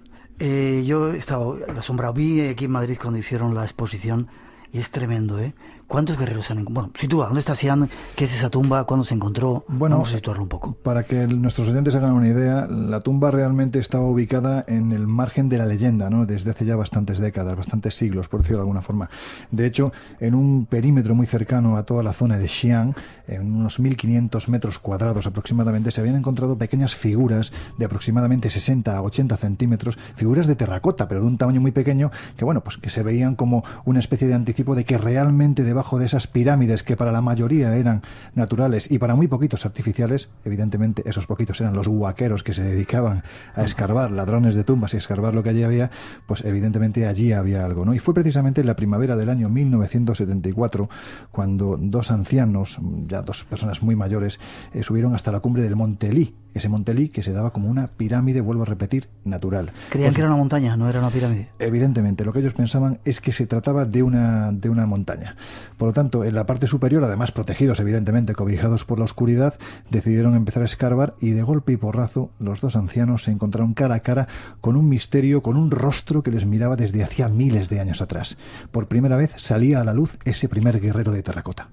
Yo he estado asombrado. Vi aquí en Madrid cuando hicieron la exposición y es tremendo, ¿eh? ¿Cuántos guerreros han encontrado? Bueno, sitúa, ¿dónde está Xi'an? ¿Qué es esa tumba? ¿Cuándo se encontró? Bueno, vamos a situarlo un poco. Para que nuestros oyentes hagan una idea, la tumba realmente estaba ubicada en el margen de la leyenda, ¿no?, desde hace ya bastantes décadas, bastantes siglos, por decirlo de alguna forma. De hecho, en un perímetro muy cercano a toda la zona de Xi'an, en unos 1.500 metros cuadrados aproximadamente, se habían encontrado pequeñas figuras de aproximadamente 60 a 80 centímetros, figuras de terracota, pero de un tamaño muy pequeño, que bueno, pues que se veían como una especie de anticipo de que realmente debajo de esas pirámides, que para la mayoría eran naturales y para muy poquitos artificiales, evidentemente esos poquitos eran los huaqueros que se dedicaban a escarbar, ladrones de tumbas y escarbar lo que allí había, pues evidentemente allí había algo, ¿no? Y fue precisamente en la primavera del año 1974 cuando dos ancianos, ya dos personas muy mayores, subieron hasta la cumbre del Monte Lee, ese Monte Lee que se daba como una pirámide, vuelvo a repetir, natural. Creían que era una montaña, no era una pirámide. Evidentemente, lo que ellos pensaban es que se trataba de una montaña. Por lo tanto, en la parte superior, además protegidos, evidentemente, cobijados por la oscuridad, decidieron empezar a escarbar y de golpe y porrazo los dos ancianos se encontraron cara a cara con un misterio, con un rostro que les miraba desde hacía miles de años atrás. Por primera vez salía a la luz ese primer guerrero de terracota.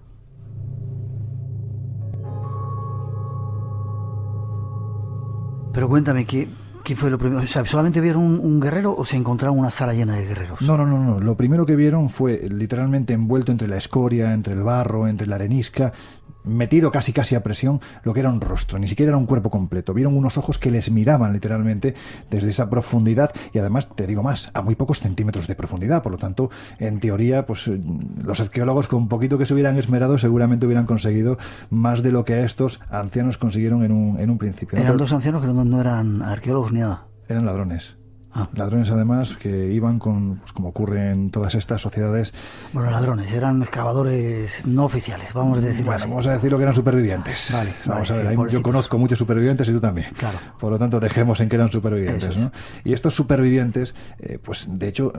Pero cuéntame, ¿qué fue lo primero? O sea, ¿solamente vieron un guerrero o se encontraron una sala llena de guerreros? No. Lo primero que vieron fue literalmente envuelto entre la escoria, entre el barro, entre la arenisca, metido casi a presión, lo que era un rostro, ni siquiera era un cuerpo completo. Vieron unos ojos que les miraban literalmente desde esa profundidad y además, te digo más, a muy pocos centímetros de profundidad. Por lo tanto, en teoría, pues los arqueólogos con un poquito que se hubieran esmerado seguramente hubieran conseguido más de lo que estos ancianos consiguieron en un principio. Eran dos ancianos que no eran arqueólogos ni nada. Eran ladrones. Ladrones, además, que iban con, pues como ocurre en todas estas sociedades. Bueno, ladrones, eran excavadores no oficiales, vamos a decirlo así. Vamos a decirlo que eran supervivientes. Vamos a ver, yo conozco muchos supervivientes y tú también. Claro. Por lo tanto, dejemos en que eran supervivientes, ¿no? Y estos supervivientes, pues de hecho,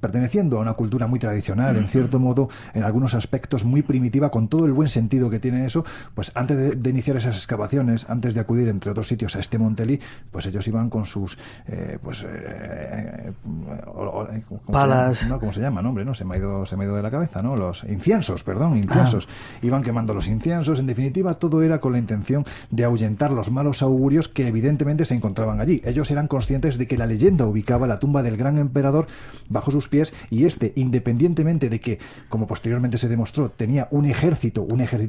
perteneciendo a una cultura muy tradicional, en cierto modo, en algunos aspectos muy primitiva, con todo el buen sentido que tiene eso, pues antes de iniciar esas excavaciones, antes de acudir, entre otros sitios, a este Monte Lee, pues ellos iban con sus palas, ¿cómo se llama? Hombre, no, se me ha ido de la cabeza, ¿no? Los inciensos. Iban quemando los inciensos. En definitiva, todo era con la intención de ahuyentar los malos augurios que evidentemente se encontraban allí. Ellos eran conscientes de que la leyenda ubicaba la tumba del gran emperador bajo sus pies y independientemente de que, como posteriormente se demostró, tenía un ejército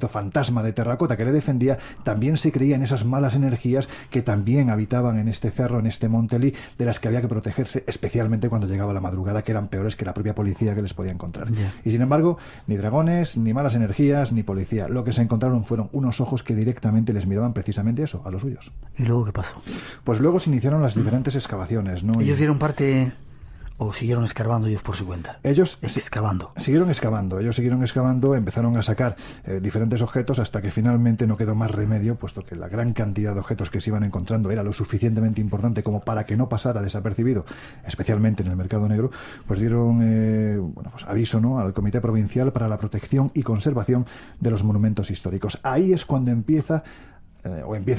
fantasma de terracota que le defendía, también se creía en esas malas energías que también habitaban en este cerro, en este Monte Lee, de las que había que protegerse, especialmente cuando llegaba la madrugada, que eran peores que la propia policía que les podía encontrar. Y sin embargo, ni dragones, ni malas energías, ni policía. Lo que se encontraron fueron unos ojos que directamente les miraban precisamente eso, a los suyos. ¿Y luego qué pasó? Pues luego se iniciaron las diferentes excavaciones, ¿no? Ellos dieron parte... ¿O siguieron escarbando ellos por su cuenta? Ellos siguieron excavando. Ellos siguieron excavando, empezaron a sacar diferentes objetos hasta que finalmente no quedó más remedio, puesto que la gran cantidad de objetos que se iban encontrando era lo suficientemente importante como para que no pasara desapercibido, especialmente en el mercado negro. Pues dieron aviso, ¿no?, al Comité Provincial para la Protección y Conservación de los Monumentos Históricos. Ahí es cuando empiezan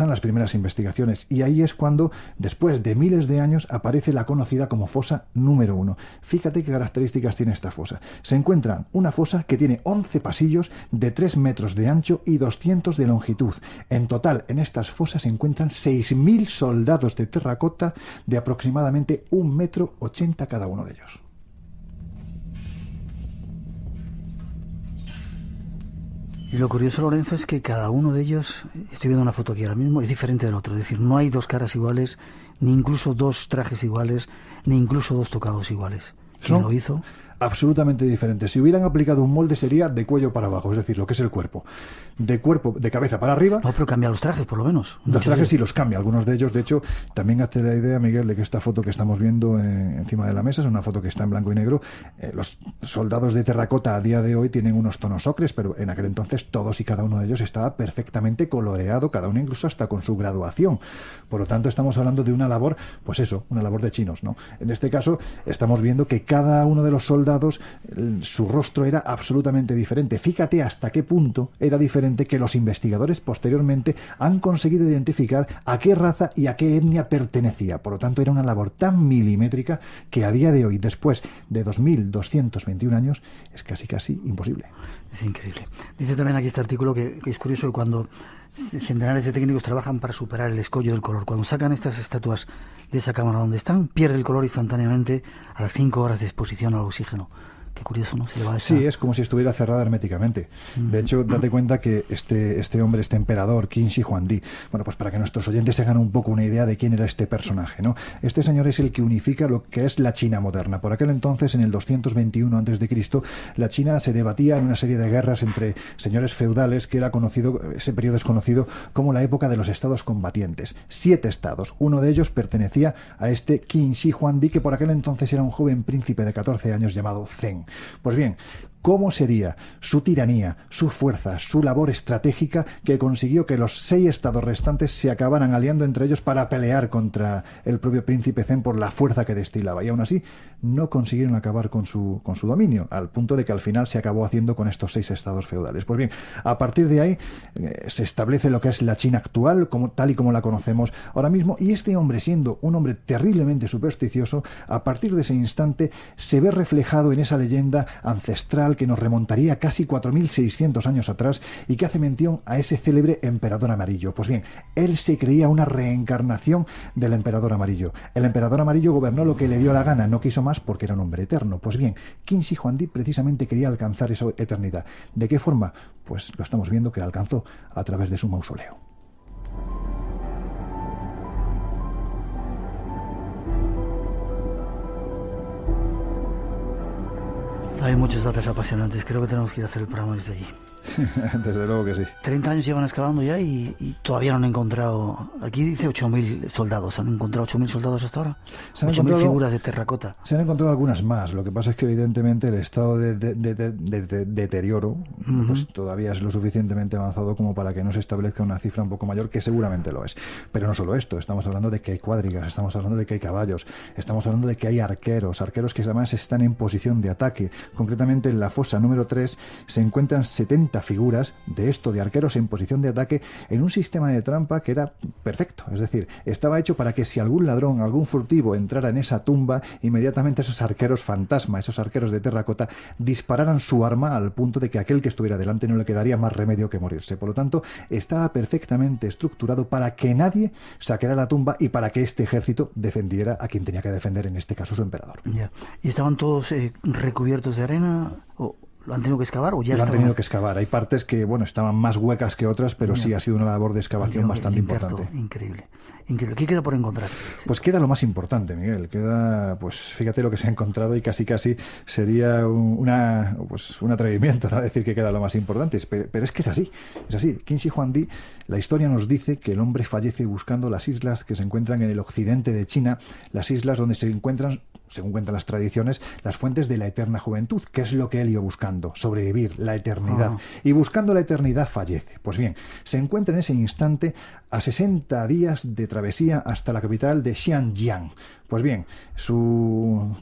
las primeras investigaciones, y ahí es cuando, después de miles de años, aparece la conocida como fosa número 1. Fíjate qué características tiene esta fosa. Se encuentra una fosa que tiene 11 pasillos de 3 metros de ancho y 200 de longitud. En total, en estas fosas se encuentran 6.000 soldados de terracota de aproximadamente 1,80 metro cada uno de ellos. Y lo curioso, Lorenzo, es que cada uno de ellos, estoy viendo una foto aquí ahora mismo, es diferente del otro. Es decir, no hay dos caras iguales, ni incluso dos trajes iguales, ni incluso dos tocados iguales. ¿Quién lo hizo? Absolutamente diferentes. Si hubieran aplicado un molde sería de cuello para abajo, es decir, lo que es el cuerpo. De cabeza para arriba. No, pero cambia los trajes, por lo menos. Los trajes sí los cambia, algunos de ellos. De hecho, también hazte la idea, Miguel, de que esta foto que estamos viendo encima de la mesa es una foto que está en blanco y negro. Los soldados de terracota a día de hoy tienen unos tonos ocres, pero en aquel entonces todos y cada uno de ellos estaba perfectamente coloreado, cada uno incluso hasta con su graduación. Por lo tanto, estamos hablando de una labor, pues eso, una labor de chinos, ¿no? En este caso, estamos viendo que cada uno de los soldados, su rostro era absolutamente diferente. Fíjate hasta qué punto era diferente, que los investigadores posteriormente han conseguido identificar a qué raza y a qué etnia pertenecía. Por lo tanto, era una labor tan milimétrica que a día de hoy, después de 2.221 años, es casi imposible. Es increíble. Dice también aquí este artículo que es curioso que cuando centenares de técnicos trabajan para superar el escollo del color, cuando sacan estas estatuas de esa cámara donde están, pierde el color instantáneamente a las 5 horas de exposición al oxígeno. Qué curioso, ¿no? Sí, es como si estuviera cerrada herméticamente. De hecho, date cuenta que este hombre, este emperador, Qin Shi Huangdi, bueno, pues para que nuestros oyentes se hagan un poco una idea de quién era este personaje, ¿no? Este señor es el que unifica lo que es la China moderna. Por aquel entonces, en el 221 a.C., la China se debatía en una serie de guerras entre señores feudales, que era conocido, ese periodo es conocido como la época de los estados combatientes. 7 estados. Uno de ellos pertenecía a este Qin Shi Huangdi, que por aquel entonces era un joven príncipe de 14 años llamado Zheng. Pues bien, ¿cómo sería su tiranía, su fuerza, su labor estratégica que consiguió que los 6 estados restantes se acabaran aliando entre ellos para pelear contra el propio príncipe Zheng por la fuerza que destilaba? Y aún así no consiguieron acabar con su dominio, al punto de que al final se acabó haciendo con estos 6 estados feudales. Pues bien, a partir de ahí se establece lo que es la China actual, tal y como la conocemos ahora mismo, y este hombre, siendo un hombre terriblemente supersticioso, a partir de ese instante se ve reflejado en esa leyenda ancestral que nos remontaría casi 4.600 años atrás y que hace mención a ese célebre emperador amarillo. Pues bien, él se creía una reencarnación del emperador amarillo. El emperador amarillo gobernó lo que le dio la gana, no quiso más porque era un hombre eterno. Pues bien, Qin Shi Huangdi precisamente quería alcanzar esa eternidad. ¿De qué forma? Pues lo estamos viendo que la alcanzó a través de su mausoleo. Hay muchos datos apasionantes. Creo que tenemos que ir a hacer el programa desde allí. Desde luego que sí. 30 años llevan excavando ya y todavía no han encontrado... Aquí dice 8.000 soldados. ¿Han encontrado 8.000 soldados hasta ahora? 8.000 figuras de terracota. Se han encontrado algunas más. Lo que pasa es que evidentemente el estado de deterioro pues todavía es lo suficientemente avanzado como para que no se establezca una cifra un poco mayor, que seguramente lo es. Pero no solo esto. Estamos hablando de que hay cuadrigas, estamos hablando de que hay caballos, estamos hablando de que hay arqueros que además están en posición de ataque. Concretamente en la fosa número 3 se encuentran 70 figuras de arqueros en posición de ataque en un sistema de trampa que era perfecto. Es decir, estaba hecho para que si algún ladrón, algún furtivo entrara en esa tumba, inmediatamente esos arqueros fantasma, esos arqueros de terracota, dispararan su arma al punto de que aquel que estuviera delante no le quedaría más remedio que morirse. Por lo tanto, estaba perfectamente estructurado para que nadie saqueara la tumba y para que este ejército defendiera a quien tenía que defender, en este caso su emperador. Ya. ¿Y estaban todos recubiertos de arena? ¿Lo han tenido que excavar o ya lo han tenido que excavar? Hay partes que, bueno, estaban más huecas que otras, pero sí ha sido una labor de excavación bastante importante. Increíble. ¿Qué queda por encontrar? Pues queda lo más importante, Miguel. Queda, pues fíjate lo que se ha encontrado y casi sería un atrevimiento, ¿no? Decir que queda lo más importante. Pero es que es así. Qin Shi Huangdi, la historia nos dice que el hombre fallece buscando las islas que se encuentran en el occidente de China, las islas donde se encuentran, según cuentan las tradiciones, las fuentes de la eterna juventud, que es lo que él iba buscando, sobrevivir, la eternidad. Y buscando la eternidad fallece. Pues bien, se encuentra en ese instante a 60 días de travesía hasta la capital de Xianjiang. Pues bien, su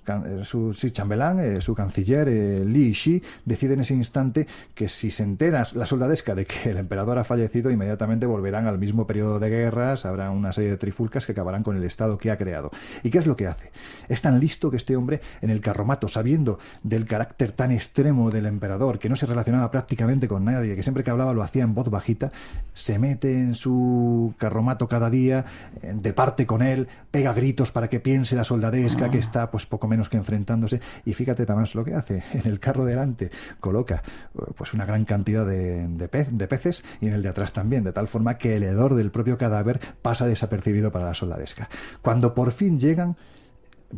chambelán, su canciller, Li Shi, decide en ese instante que si se entera la soldadesca de que el emperador ha fallecido, inmediatamente volverán al mismo periodo de guerras, habrá una serie de trifulcas que acabarán con el estado que ha creado. ¿Y qué es lo que hace? Es tan listo que este hombre, en el carromato, sabiendo del carácter tan extremo del emperador, que no se relacionaba prácticamente con nadie, que siempre que hablaba lo hacía en voz bajita, se mete en su carromato cada día, departe con él, pega gritos para que piense la soldadesca que está pues poco menos que enfrentándose, y fíjate tamás lo que hace. En el carro delante coloca pues una gran cantidad de peces, y en el de atrás también, de tal forma que el hedor del propio cadáver pasa desapercibido para la soldadesca. Cuando por fin llegan,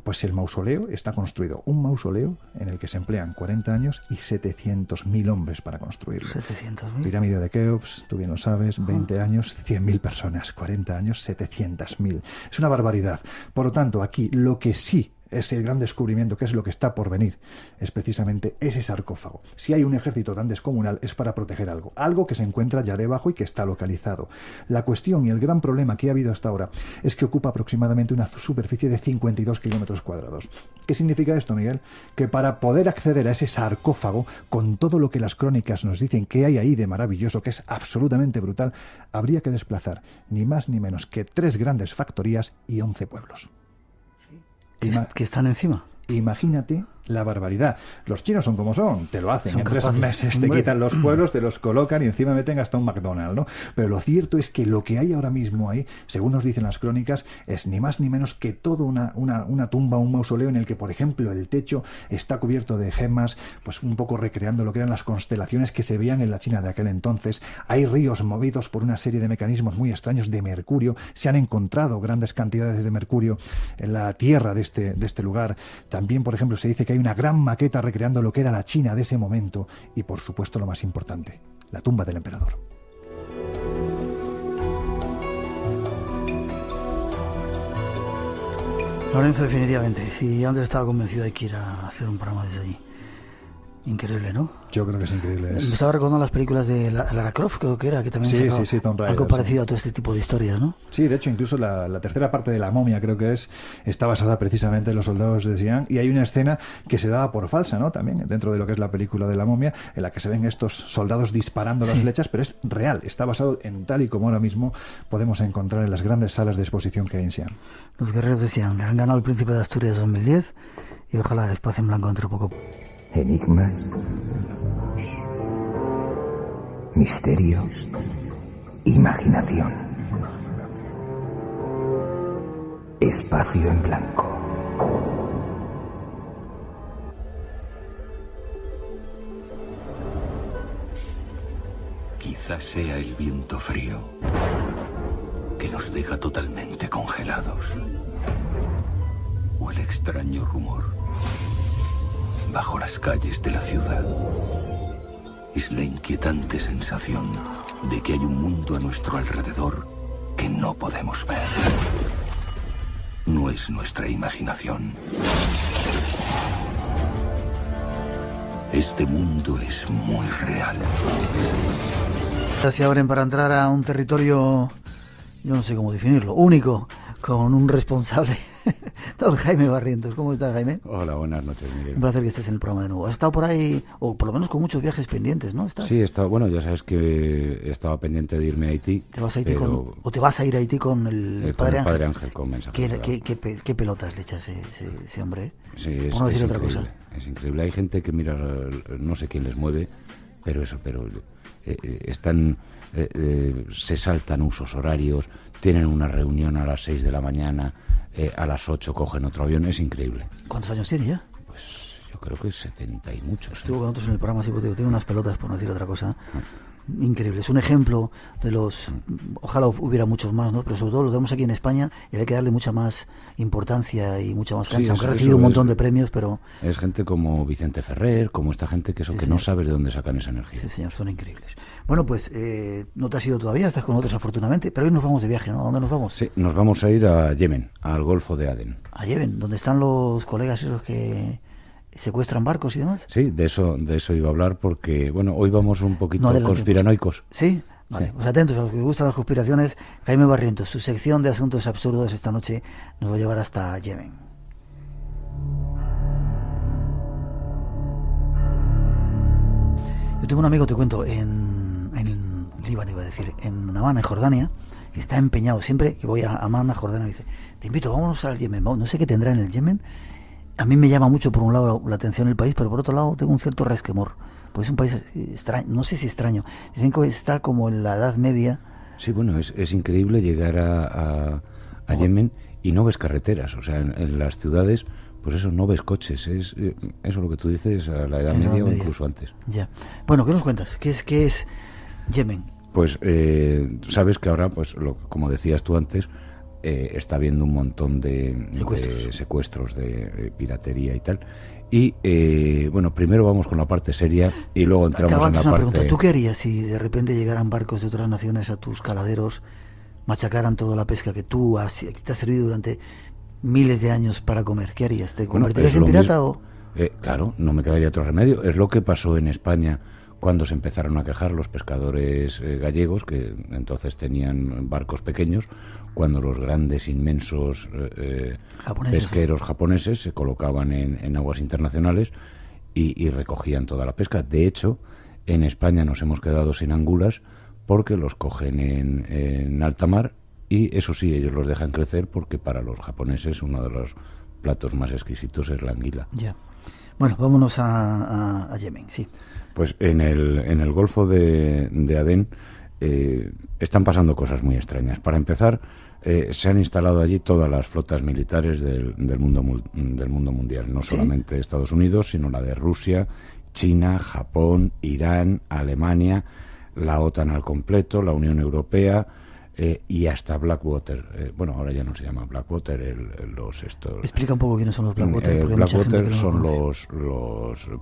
pues el mausoleo está construido, un mausoleo en el que se emplean 40 años y 700.000 hombres para construirlo. 700.000. Pirámide de Keops, tú bien lo sabes, 20 años, 100.000 personas, 40 años, 700.000. Es una barbaridad. Por lo tanto, aquí lo que sí es el gran descubrimiento, que es lo que está por venir, es precisamente ese sarcófago. Si hay un ejército tan descomunal, es para proteger algo que se encuentra ya debajo y que está localizado. La cuestión y el gran problema que ha habido hasta ahora es que ocupa aproximadamente una superficie de 52 kilómetros cuadrados. ¿Qué significa esto, Miguel? Que para poder acceder a ese sarcófago, con todo lo que las crónicas nos dicen que hay ahí de maravilloso, que es absolutamente brutal, habría que desplazar ni más ni menos que 3 grandes factorías y 11 pueblos. Que están encima. Imagínate la barbaridad. Los chinos son como son, te lo hacen. En 3 meses te hombre. quitan los pueblos, te los colocan y encima meten hasta un McDonald's, ¿no? Pero lo cierto es que lo que hay ahora mismo ahí, según nos dicen las crónicas, es ni más ni menos que toda una tumba, un mausoleo en el que, por ejemplo, el techo está cubierto de gemas, pues un poco recreando lo que eran las constelaciones que se veían en la China de aquel entonces. Hay ríos movidos por una serie de mecanismos muy extraños de mercurio. Se han encontrado grandes cantidades de mercurio en la tierra de este lugar. También, por ejemplo, se dice que hay una gran maqueta recreando lo que era la China de ese momento y, por supuesto, lo más importante, la tumba del emperador. Lorenzo, definitivamente, si antes estaba convencido hay que ir a hacer un programa desde allí. Increíble, ¿no? Yo creo que es increíble. Me estaba recordando las películas de Lara Croft, creo que era, que también sí, Tomb Raider, algo parecido a todo este tipo de historias, ¿no? Sí, de hecho, incluso la tercera parte de La momia, creo que está basada precisamente en los soldados de Xi'an, y hay una escena que se daba por falsa, ¿no? También dentro de lo que es la película de La momia, en la que se ven estos soldados disparando las flechas, pero es real, está basado en tal y como ahora mismo podemos encontrar en las grandes salas de exposición que hay en Xi'an. Los guerreros de Xi'an han ganado el Príncipe de Asturias 2010 y ojalá el Espacio en Blanco dentro de poco. Enigmas, misterio, imaginación. Espacio en Blanco. Quizás sea el viento frío que nos deja totalmente congelados, o el extraño rumor bajo las calles de la ciudad. Es la inquietante sensación de que hay un mundo a nuestro alrededor que no podemos ver. No es nuestra imaginación. Este mundo es muy real. Se abren para entrar a un territorio, yo no sé cómo definirlo, único, con un responsable. Don Jaime Barrientos. ¿Cómo estás, Jaime? Hola, buenas noches, Miguel. Un placer que estés en el programa de nuevo. Has estado por ahí, o por lo menos con muchos viajes pendientes, ¿no? ¿Estás? Sí, he estado, bueno, ya sabes que estaba pendiente de irme a Haití. ¿Te vas a Haití o te vas a ir a Haití con el Padre Ángel? Padre Ángel, con mensaje. ¿Qué pelotas le echa ese hombre? Sí, es decir otra cosa. Es increíble. Hay gente que mira, no sé quién les mueve, pero están, se saltan usos horarios, tienen una reunión a las 6 de la mañana, a las 8 cogen otro avión, es increíble. ¿Cuántos años tiene ya? Pues yo creo que 70 y muchos. Estuvo con nosotros en el programa, sí, porque tiene unas pelotas, por no decir otra cosa. Increíble, es un ejemplo de los, ojalá hubiera muchos más, ¿no? Pero sobre todo lo tenemos aquí en España y hay que darle mucha más importancia y mucha más cancha, aunque ha recibido un montón de premios, pero... Es gente como Vicente Ferrer, como esta gente que no sabes de dónde sacan esa energía. Sí, señor, son increíbles. Bueno, pues no te has ido todavía, estás con nosotros afortunadamente, pero hoy nos vamos de viaje, ¿no? ¿A dónde nos vamos? Sí, nos vamos a ir a Yemen, al Golfo de Adén. A Yemen, donde están los colegas esos que secuestran barcos y demás. Sí, de eso iba a hablar porque, bueno, hoy vamos un poquito conspiranoicos. Sí, vale, sí. Pues atentos a los que les gustan las conspiraciones. Jaime Barrientos, su sección de asuntos absurdos esta noche nos va a llevar hasta Yemen. Yo tengo un amigo, te cuento, en Líbano, iba a decir, en Amán, en Jordania, que está empeñado. Siempre que voy a Amán, a Jordania, me dice, te invito, vámonos al Yemen. No sé qué tendrá en el Yemen. A mí me llama mucho, por un lado, la atención el país, pero por otro lado tengo un cierto resquemor. Pues es un país extraño, no sé si extraño. Dicen que está como en la Edad Media. Sí, bueno, es increíble llegar a Yemen y no ves carreteras. O sea, en las ciudades, pues eso, no ves coches. Es eso lo que tú dices, a la Edad Media o incluso antes. Ya. Bueno, ¿qué nos cuentas? ¿Qué es Yemen? Pues sabes que ahora, pues como decías tú antes, está habiendo un montón de secuestros, de piratería y tal. Y bueno, primero vamos con la parte seria y luego entramos en la parte... pregunta. ¿Tú qué harías si de repente llegaran barcos de otras naciones a tus caladeros, machacaran toda la pesca que tú te has servido durante miles de años para comer? ¿Qué harías? ¿Te convertirías en pirata o...? Claro, no me quedaría otro remedio. Es lo que pasó en España cuando se empezaron a quejar los pescadores gallegos, que entonces tenían barcos pequeños, cuando los grandes, inmensos pesqueros japoneses se colocaban en aguas internacionales y recogían toda la pesca. De hecho, en España nos hemos quedado sin angulas porque los cogen en alta mar y eso sí, ellos los dejan crecer porque para los japoneses uno de los platos más exquisitos es la anguila. Ya. Bueno, vámonos a Yemen, sí. Pues en el Golfo de Adén están pasando cosas muy extrañas. Para empezar, se han instalado allí todas las flotas militares del mundo mundial, no solamente Estados Unidos, sino la de Rusia, China, Japón, Irán, Alemania, la OTAN al completo, la Unión Europea y hasta Blackwater. Bueno, ahora ya no se llama Blackwater, Explica un poco quiénes son los Blackwater. Blackwater son los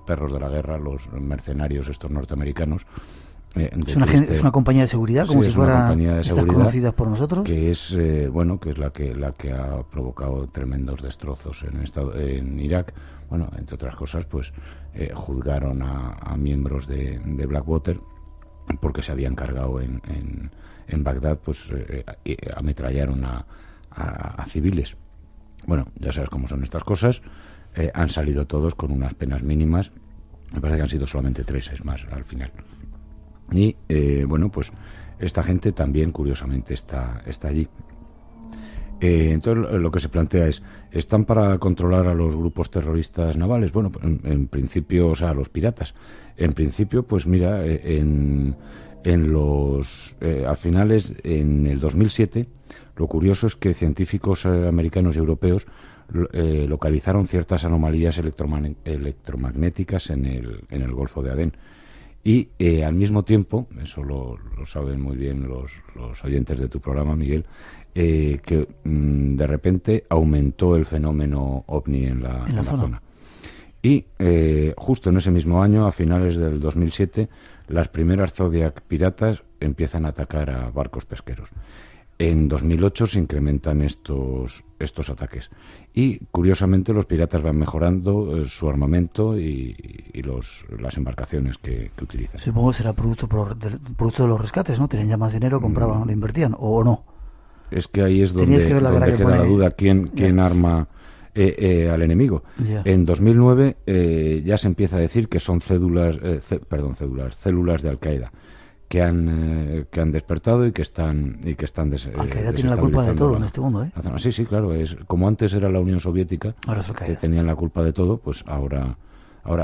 perros de la guerra, los mercenarios estos norteamericanos. Es una compañía de seguridad, como si fuera estas conocidas por nosotros, que es bueno, que es la que ha provocado tremendos destrozos en Irak. Bueno, entre otras cosas, pues juzgaron a miembros de Blackwater porque se habían cargado en Bagdad, pues ametrallaron a civiles. Bueno, ya sabes cómo son estas cosas. Han salido todos con unas penas mínimas. Me parece que han sido solamente 3, es más, al final. Y bueno, pues esta gente también, curiosamente, está allí. Entonces, lo que se plantea es, ¿están para controlar a los grupos terroristas navales? Bueno, en principio, o sea, a los piratas. En principio, pues mira, a finales, en el 2007, lo curioso es que científicos americanos y europeos localizaron ciertas anomalías electromagnéticas en el Golfo de Adén. Y al mismo tiempo, eso lo saben muy bien los oyentes de tu programa, Miguel, que de repente aumentó el fenómeno ovni en la zona. Y justo en ese mismo año, a finales del 2007, las primeras Zodiac piratas empiezan a atacar a barcos pesqueros. En 2008 se incrementan estos ataques. Y, curiosamente, los piratas van mejorando su armamento y las embarcaciones que utilizan. Supongo que será producto de los rescates, ¿no? Tenían ya más dinero, compraban, lo invertían, ¿o no? Es que ahí es donde queda la duda. ¿Quién arma al enemigo? Yeah. En 2009 ya se empieza a decir que son células de Al-Qaeda que han despertado y que están Al-Qaeda tiene la culpa de todo en este mundo, ¿eh? Sí, claro, es como antes era la Unión Soviética, que tenían la culpa de todo, pues ahora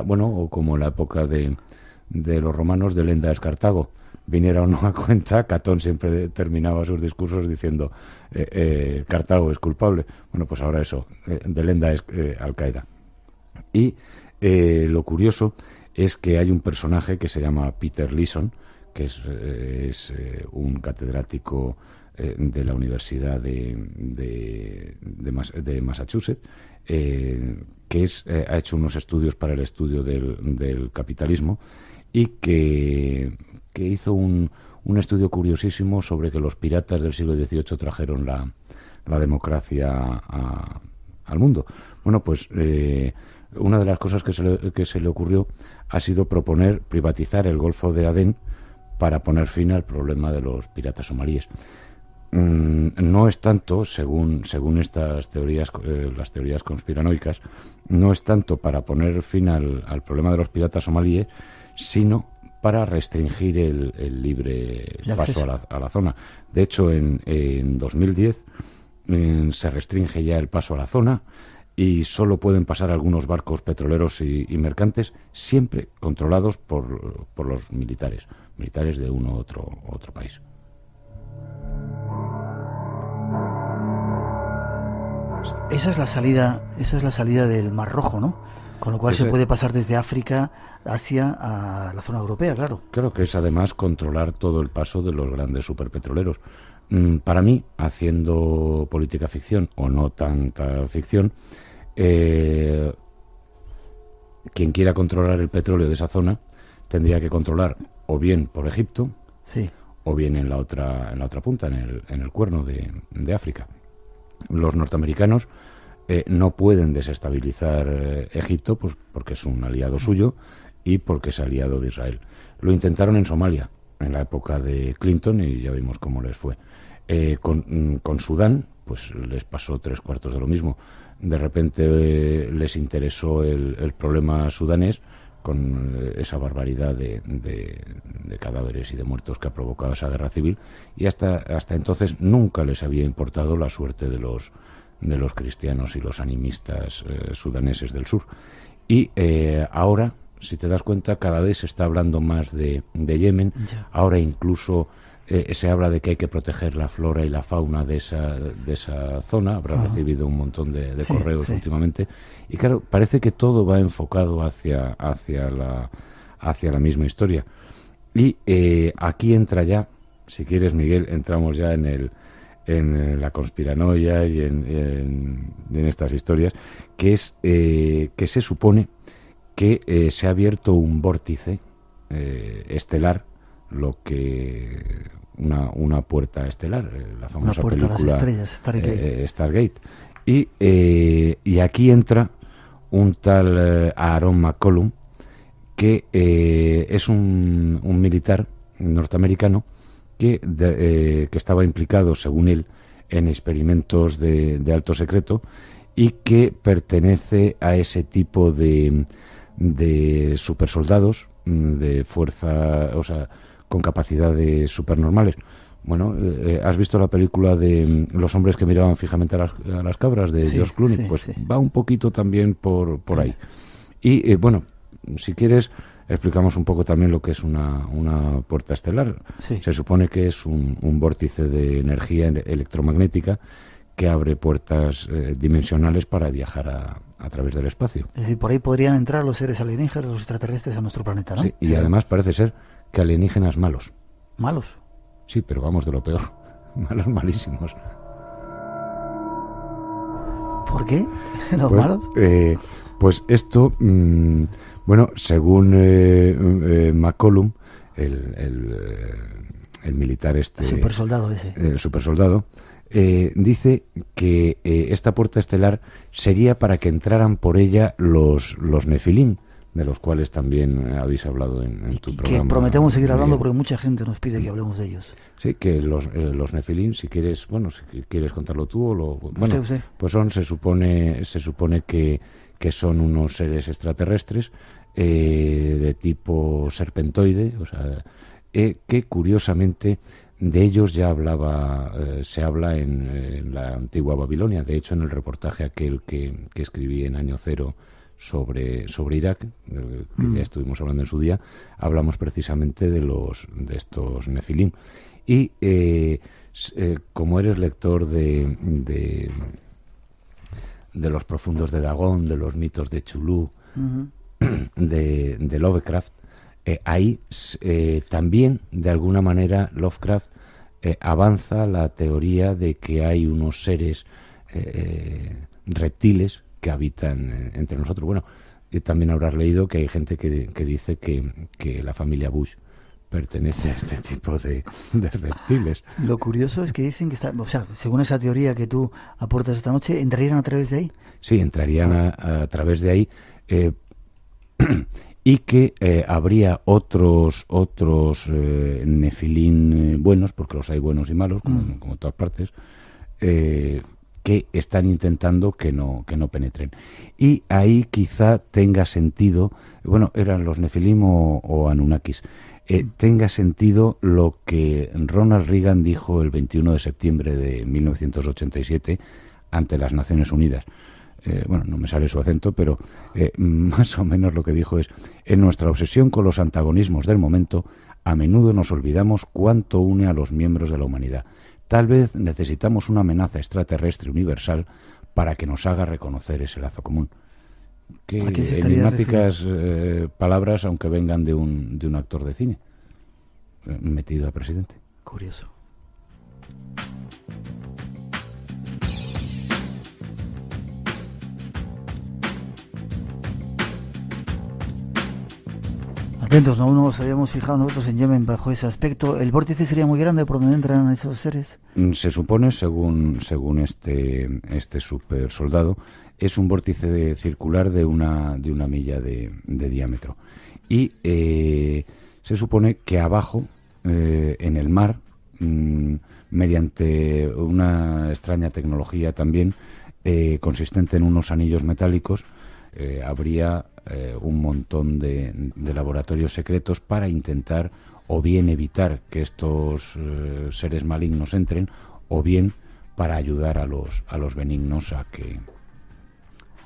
bueno, o como en la época de los romanos, de Lenda es Cartago. Viniera o no a cuenta, Catón siempre terminaba sus discursos diciendo Cartago es culpable. Bueno, pues ahora eso, de Lenda es Al-Qaeda. Y lo curioso es que hay un personaje que se llama Peter Leeson, que es un catedrático de la Universidad de Massachusetts, que ha hecho unos estudios para el estudio del capitalismo y que hizo un estudio curiosísimo sobre que los piratas del siglo XVIII trajeron la democracia al mundo. Bueno, pues una de las cosas que se le ocurrió ha sido proponer privatizar el Golfo de Adén para poner fin al problema de los piratas somalíes. No es tanto, según estas teorías, las teorías conspiranoicas, no es tanto para poner fin al problema de los piratas somalíes, sino para restringir el libre paso a la zona. De hecho, en 2010 se restringe ya el paso a la zona y solo pueden pasar algunos barcos petroleros y mercantes, siempre controlados por los militares de uno u otro país. Esa es la salida del Mar Rojo, ¿no? Con lo cual se puede pasar desde África, Asia, a la zona europea, claro. Claro, que es además controlar todo el paso de los grandes superpetroleros. Para mí, haciendo política ficción, o no tanta ficción, quien quiera controlar el petróleo de esa zona tendría que controlar o bien por Egipto, sí, o bien en la otra punta, en el cuerno de África. Los norteamericanos no pueden desestabilizar Egipto, pues porque es un aliado suyo y porque es aliado de Israel. Lo intentaron en Somalia, en la época de Clinton, y ya vimos cómo les fue. Con Sudán, pues les pasó 3/4 de lo mismo. De repente les interesó el problema sudanés, con esa barbaridad de cadáveres y de muertos que ha provocado esa guerra civil, y hasta entonces nunca les había importado la suerte de los cristianos y los animistas sudaneses del sur. Y ahora, si te das cuenta, cada vez se está hablando más de Yemen. Ya. Ahora incluso se habla de que hay que proteger la flora y la fauna de esa zona. Habrá recibido un montón de correos últimamente. Y claro, parece que todo va enfocado hacia la misma historia. Y aquí entra ya, si quieres, Miguel, entramos ya en la conspiranoia y en estas historias, que es que se supone que se ha abierto un vórtice estelar, lo que una puerta estelar, la famosa puerta película de las estrellas, Stargate. Y aquí entra un tal Aaron McCollum, que es un militar norteamericano que estaba implicado, según él, en experimentos de alto secreto, y que pertenece a ese tipo de supersoldados de fuerza, o sea, con capacidades supernormales. Bueno, ¿has visto la película de Los hombres que miraban fijamente a las cabras de George Clooney? Pues va un poquito también por ahí. Y bueno, si quieres, explicamos un poco también lo que es una puerta estelar. Sí. Se supone que es un vórtice de energía electromagnética que abre puertas dimensionales para viajar a través del espacio. Es decir, por ahí podrían entrar los seres alienígenas, los extraterrestres a nuestro planeta, ¿no? Sí, y además parece ser que alienígenas malos. ¿Malos? Sí, pero vamos, de lo peor. Malos, malísimos. ¿Por qué? ¿Los malos? Pues esto, bueno, según McCollum, el militar este... El supersoldado ese. El supersoldado, dice que esta puerta estelar sería para que entraran por ella los Nefilim, de los cuales también habéis hablado en tu programa. Que prometemos seguir hablando porque mucha gente nos pide que hablemos de ellos. Sí, que los Nefilim, si quieres contarlo tú o usted. Pues se supone que son unos seres extraterrestres de tipo serpentoide, o sea, que curiosamente de ellos ya se habla en la antigua Babilonia. De hecho, en el reportaje aquel que escribí en Año Cero sobre Irak, que ya estuvimos hablando en su día, hablamos precisamente de estos Nefilim. Y como eres lector de los profundos de Dagón, de los mitos de Chulú de Lovecraft, ahí también, de alguna manera, Lovecraft avanza la teoría de que hay unos seres reptiles que habitan entre nosotros. Bueno, también habrás leído que hay gente que dice que la familia Bush pertenece a este tipo de reptiles. Lo curioso es que dicen que, según esa teoría que tú aportas esta noche, ¿entrarían a través de ahí? Sí, entrarían a través de ahí, y que habría otros nefilín buenos, porque los hay buenos y malos, como en todas partes, que están intentando que no penetren. Y ahí quizá tenga sentido, bueno, eran los nefilim o Anunnakis, tenga sentido lo que Ronald Reagan dijo el 21 de septiembre de 1987 ante las Naciones Unidas. Bueno, no me sale su acento, pero más o menos lo que dijo es: en nuestra obsesión con los antagonismos del momento, a menudo nos olvidamos cuánto une a los miembros de la humanidad. Tal vez necesitamos una amenaza extraterrestre universal para que nos haga reconocer ese lazo común. Qué enigmáticas palabras, aunque vengan de un actor de cine metido a presidente. Curioso. Atentos, aún no nos habíamos fijado nosotros en Yemen bajo ese aspecto. ¿El vórtice sería muy grande por donde entran esos seres? Se supone, según este super soldado, es un vórtice circular de una milla de diámetro. Y se supone que abajo, en el mar, mediante una extraña tecnología también, consistente en unos anillos metálicos, habría un montón de laboratorios secretos para intentar o bien evitar que estos seres malignos entren, o bien para ayudar a los benignos a que...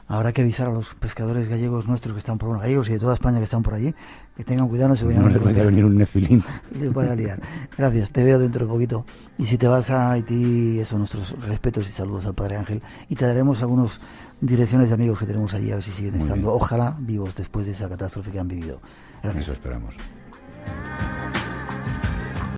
Habrá que avisar a los pescadores gallegos nuestros que están por gallegos y de toda España que están por allí, que tengan cuidado, no se vayan a vaya a venir un nefilín. Les vaya a liar. Gracias, te veo dentro de poquito. Y si te vas a Haití, eso, nuestros respetos y saludos al Padre Ángel. Y te daremos algunas direcciones de amigos que tenemos allí, a ver si siguen estando, ojalá, vivos después de esa catástrofe que han vivido. Gracias. Eso esperamos.